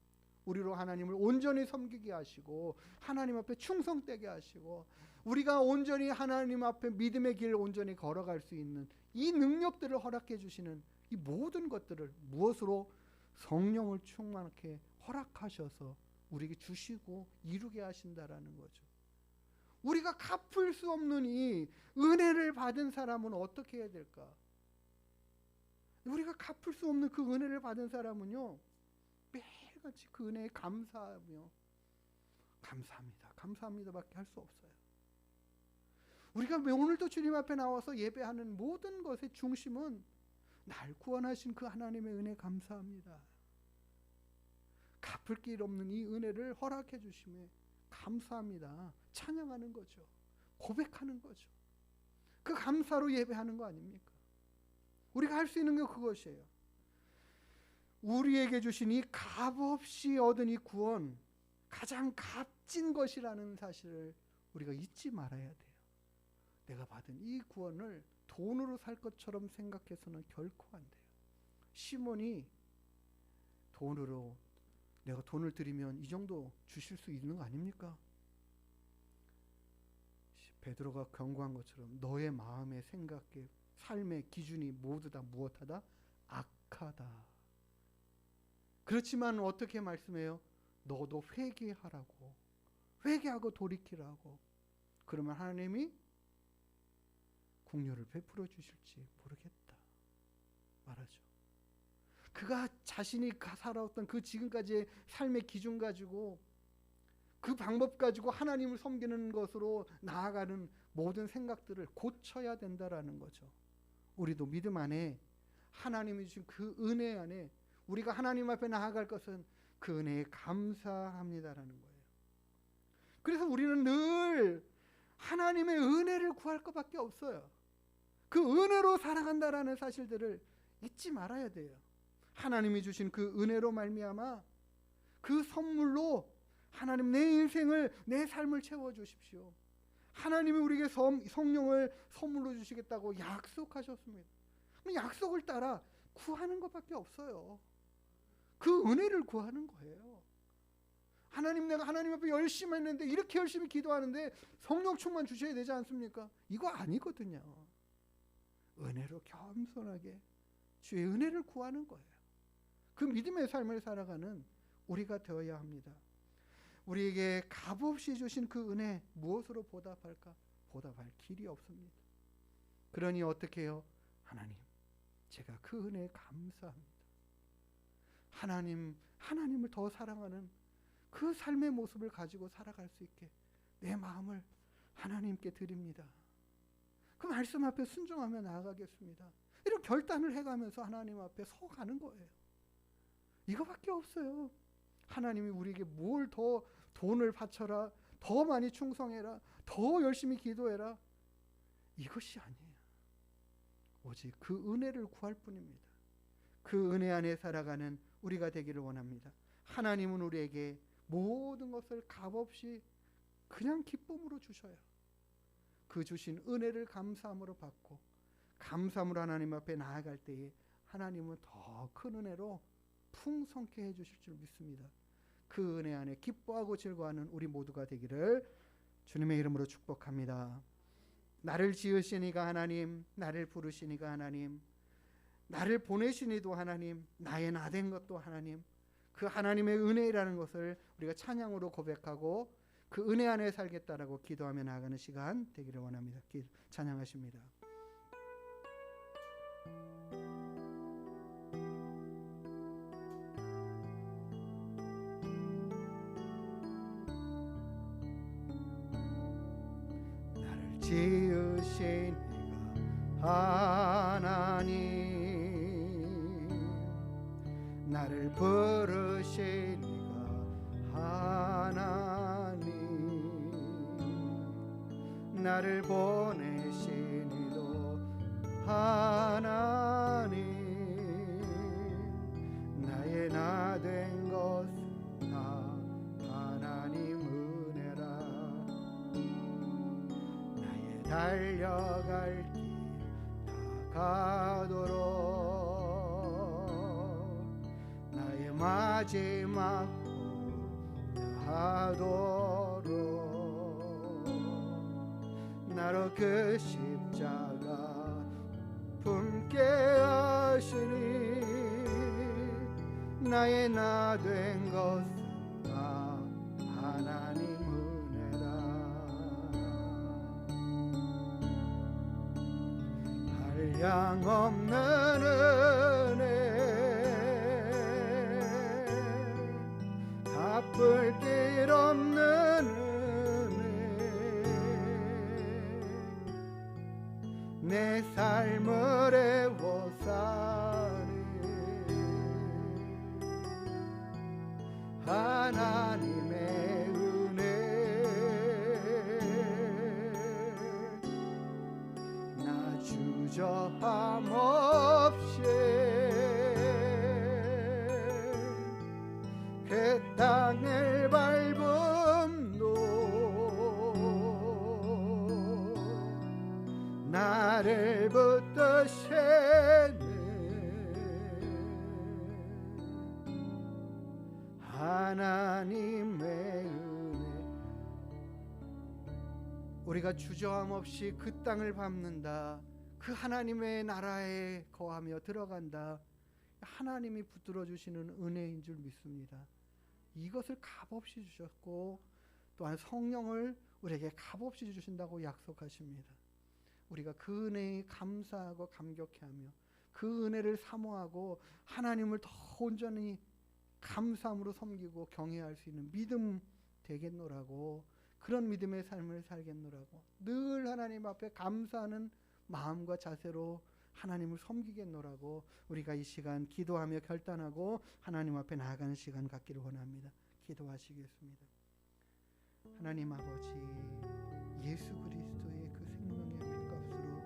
S2: 우리로 하나님을 온전히 섬기게 하시고 하나님 앞에 충성되게 하시고 우리가 온전히 하나님 앞에 믿음의 길을 온전히 걸어갈 수 있는 이 능력들을 허락해 주시는 이 모든 것들을 무엇으로? 성령을 충만하게 허락하셔서 우리에게 주시고 이루게 하신다라는 거죠. 우리가 갚을 수 없는 이 은혜를 받은 사람은 어떻게 해야 될까? 우리가 갚을 수 없는 그 은혜를 받은 사람은요, 매일같이 그 은혜에 감사하며 감사합니다, 감사합니다밖에 할 수 없어요. 우리가 오늘도 주님 앞에 나와서 예배하는 모든 것의 중심은 날 구원하신 그 하나님의 은혜 감사합니다. 갚을 길 없는 이 은혜를 허락해 주심에 감사합니다. 찬양하는 거죠. 고백하는 거죠. 그 감사로 예배하는 거 아닙니까? 우리가 할 수 있는 게 그것이에요. 우리에게 주신 이 값없이 얻은 이 구원, 가장 값진 것이라는 사실을 우리가 잊지 말아야 돼요. 내가 받은 이 구원을 돈으로 살 것처럼 생각해서는 결코 안 돼요. 시몬이 돈으로, 내가 돈을 드리면 이 정도 주실 수 있는 거 아닙니까? 베드로가 경고한 것처럼 너의 마음의 생각에 삶의 기준이 모두 다 무엇하다? 악하다. 그렇지만 어떻게 말씀해요? 너도 회개하라고, 회개하고 돌이키라고. 그러면 하나님이 긍휼을 베풀어 주실지 모르겠다 말하죠. 그가 자신이 살아왔던 그 지금까지의 삶의 기준 가지고, 그 방법 가지고 하나님을 섬기는 것으로 나아가는 모든 생각들을 고쳐야 된다라는 거죠. 우리도 믿음 안에 하나님이 주신 그 은혜 안에 우리가 하나님 앞에 나아갈 것은 그 은혜에 감사합니다라는 거예요. 그래서 우리는 늘 하나님의 은혜를 구할 것밖에 없어요. 그 은혜로 살아간다라는 사실들을 잊지 말아야 돼요. 하나님이 주신 그 은혜로 말미암아 그 선물로 하나님 내 인생을, 내 삶을 채워주십시오. 하나님이 우리에게 성령을 선물로 주시겠다고 약속하셨습니다. 약속을 따라 구하는 것밖에 없어요. 그 은혜를 구하는 거예요. 하나님, 내가 하나님 앞에 열심히 했는데, 이렇게 열심히 기도하는데 성령 충만 주셔야 되지 않습니까? 이거 아니거든요. 은혜로 겸손하게 주의 은혜를 구하는 거예요. 그 믿음의 삶을 살아가는 우리가 되어야 합니다. 우리에게 값없이 주신 그 은혜 무엇으로 보답할까? 보답할 길이 없습니다. 그러니 어떻게 해요? 하나님, 제가 그 은혜에 감사합니다. 하나님을 더 사랑하는 그 삶의 모습을 가지고 살아갈 수 있게 내 마음을 하나님께 드립니다. 그 말씀 앞에 순종하며 나아가겠습니다. 이런 결단을 해가면서 하나님 앞에 서가는 거예요. 이거밖에 없어요. 하나님이 우리에게 뭘 더 돈을 바쳐라, 더 많이 충성해라, 더 열심히 기도해라, 이것이 아니에요. 오직 그 은혜를 구할 뿐입니다. 그 은혜 안에 살아가는 우리가 되기를 원합니다. 하나님은 우리에게 모든 것을 값없이 그냥 기쁨으로 주셔요. 그 주신 은혜를 감사함으로 받고 감사함으로 하나님 앞에 나아갈 때에 하나님은 더 큰 은혜로 풍성케 해주실 줄 믿습니다. 그 은혜 안에 기뻐하고 즐거워하는 우리 모두가 되기를 주님의 이름으로 축복합니다. 나를 지으시니가 하나님, 나를 부르시니가 하나님, 나를 보내시니도 하나님, 나의 나 된 것도 하나님, 그 하나님의 은혜라는 것을 우리가 찬양으로 고백하고 그 은혜 안에 살겠다라고 기도하며 나아가는 시간 되기를 원합니다. 찬양하십니다. 나를 지으신 하나님, 나를 부르신 이가 하나님, 나를 보내신 이도 하나님, 나의 나 된 것은 다 하나님 은혜라. 나의 달려갈 길 다 가도록 나의 마지막 하도록 나로 그 십자가 품게 하시니 나의 나 된 것은 다 하나님 은혜라. 한량 없는 은혜, 갚을 길 없는 은혜, 내 삶을 애워싸네. 하나님의 은혜, 나 주저함 없이 그 땅을 밟음도 나를 붙드시네. 하나님의 은혜. 우리가 주저함 없이 그 땅을 밟는다, 그 하나님의 나라에 거하며 들어간다, 하나님이 붙들어 주시는 은혜인 줄 믿습니다. 이것을 값없이 주셨고 또한 성령을 우리에게 값없이 주신다고 약속하십니다. 우리가 그 은혜에 감사하고 감격해하며 그 은혜를 사모하고 하나님을 더 온전히 감사함으로 섬기고 경외할 수 있는 믿음 되겠노라고, 그런 믿음의 삶을 살겠노라고, 늘 하나님 앞에 감사하는 마음과 자세로 하나님을 섬기겠노라고 우리가 이 시간 기도하며 결단하고 하나님 앞에 나아가는 시간 갖기를 원합니다. 기도하시겠습니다. 하나님 아버지, 예수 그리스도의 그 생명의 핏값으로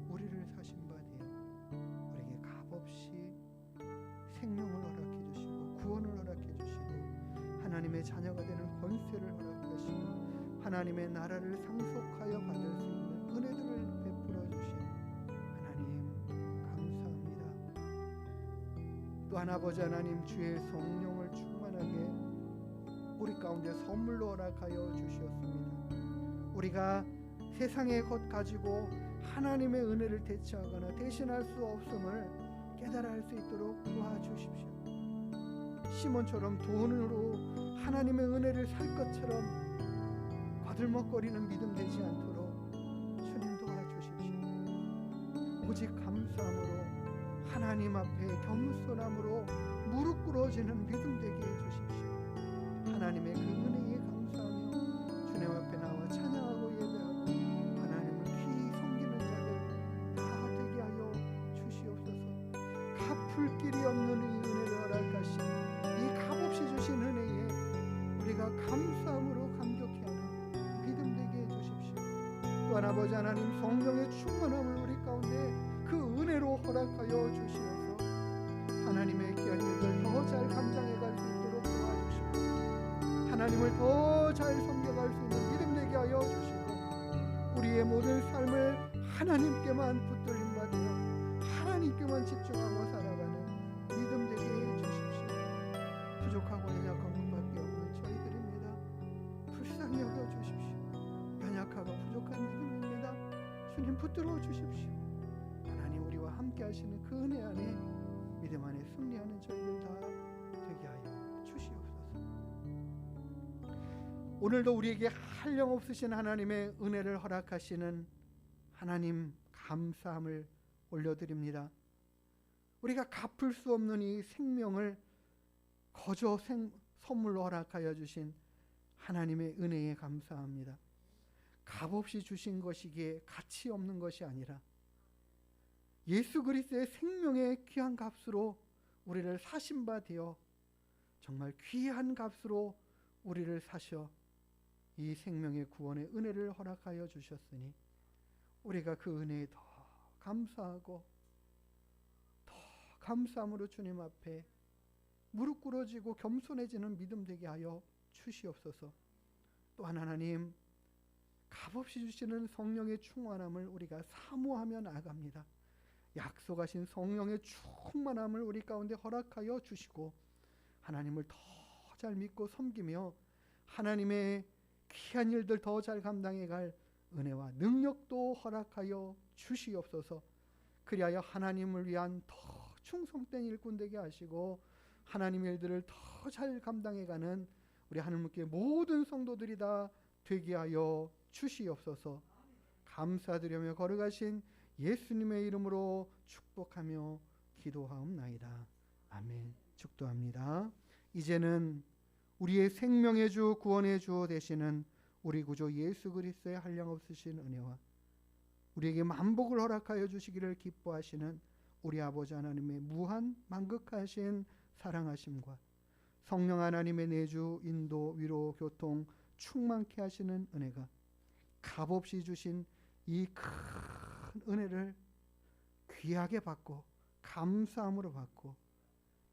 S2: 우리를 사신 바 되어 우리에게 값없이 생명을 허락해 주시고 구원을 허락해 주시고 하나님의 자녀가 되는 권세를 허락하시고 하나님의 나라를 상속하여 받을 수 있는 은혜들을 베풀어 주신 하나님 감사합니다. 또한 아버지 하나님, 주의 성령을 충만하게 우리 가운데 선물로 허락하여 주셨습니다. 우리가 세상의 것 가지고 하나님의 은혜를 대체하거나 대신할 수 없음을 깨달아 할 수 있도록 도와주십시오. 시몬처럼 돈으로 하나님의 은혜를 살 것처럼 거들먹거리는 믿음 되지 않도록 주님 도와주십시오. 오직 감사함으로 하나님 앞에 겸손함으로 무릎 꿇어지는 믿음 되게 해주십시오. 하나님의 그 은혜에 감사하며 주님 앞에 나와 찬양하고 예배하고 하나님을 귀히 섬기는 자들 다 되게 하여 주시옵소서. 갚을 길이 없는 이 은혜를 허락하신 이 값없이 주신 은혜에 우리가 감사함으로 감격해하는 믿음 되게 해주십시오. 또한 아버지 하나님, 성령의 충만함을 우리 가운데 그 은혜로 허락하여 주시어서 하나님의 귀한 일을 더 잘 감당해 갈 수 있도록 도와주시고 하나님을 더 잘 섬겨갈 수 있는 믿음 되게 하여 주시고 우리의 모든 삶을 하나님께만 붙들림 받으며 하나님께만 집중하고 살아가는 믿음 되게 해 주십시오. 부족하고 연약한 것밖에 없는 저희들입니다. 불쌍히 여겨 주십시오. 연약하고 부족한 믿음입니다. 주님 붙들어 주십시오. 하나님, 우리와 함께 하시는 그 은혜 안에 믿음 안에 승리하는 저희들 다 되게 하여 주시옵소서. 오늘도 우리에게 한량없으신 하나님의 은혜를 허락하시는 하나님 감사함을 올려드립니다. 우리가 갚을 수 없는 이 생명을 거저 선물로 허락하여 주신 하나님의 은혜에 감사합니다. 값없이 주신 것이기에 가치 없는 것이 아니라 예수 그리스도의 생명의 귀한 값으로 우리를 사신 바 되어 정말 귀한 값으로 우리를 사셔 이 생명의 구원의 은혜를 허락하여 주셨으니 우리가 그 은혜에 더 감사하고 더 감사함으로 주님 앞에 무릎 꿇어지고 겸손해지는 믿음 되게 하여 주시옵소서. 또한 하나님, 값없이 주시는 성령의 충만함을 우리가 사모하며 나아갑니다. 약속하신 성령의 충만함을 우리 가운데 허락하여 주시고 하나님을 더 잘 믿고 섬기며 하나님의 귀한 일들 더 잘 감당해 갈 은혜와 능력도 허락하여 주시옵소서. 그리하여 하나님을 위한 더 충성된 일꾼 되게 하시고 하나님의 일들을 더 잘 감당해가는 우리 하늘문교회 모든 성도들이 다 되게 하여 주시옵소서. 감사드리며 걸어가신 예수님의 이름으로 축복하며 기도하옵나이다. 아멘. 축도합니다. 이제는 우리의 생명의 주 구원의 주 되시는 우리 구주 예수 그리스도의 한량없으신 은혜와 우리에게 만복을 허락하여 주시기를 기뻐하시는 우리 아버지 하나님의 무한 만극하신 사랑하심과 성령 하나님의 내주 인도 위로 교통 충만케 하시는 은혜가 값없이 주신 이 큰 은혜를 귀하게 받고 감사함으로 받고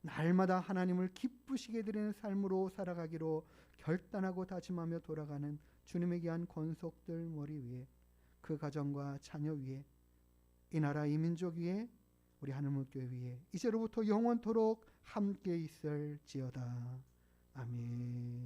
S2: 날마다 하나님을 기쁘시게 드리는 삶으로 살아가기로 결단하고 다짐하며 돌아가는 주님의 귀한 권속들 머리 위에 그 가정과 자녀 위에 이 나라 이 민족 위에 우리 하늘문교회 위에 이제로부터 영원토록 함께 있을지어다. 아멘.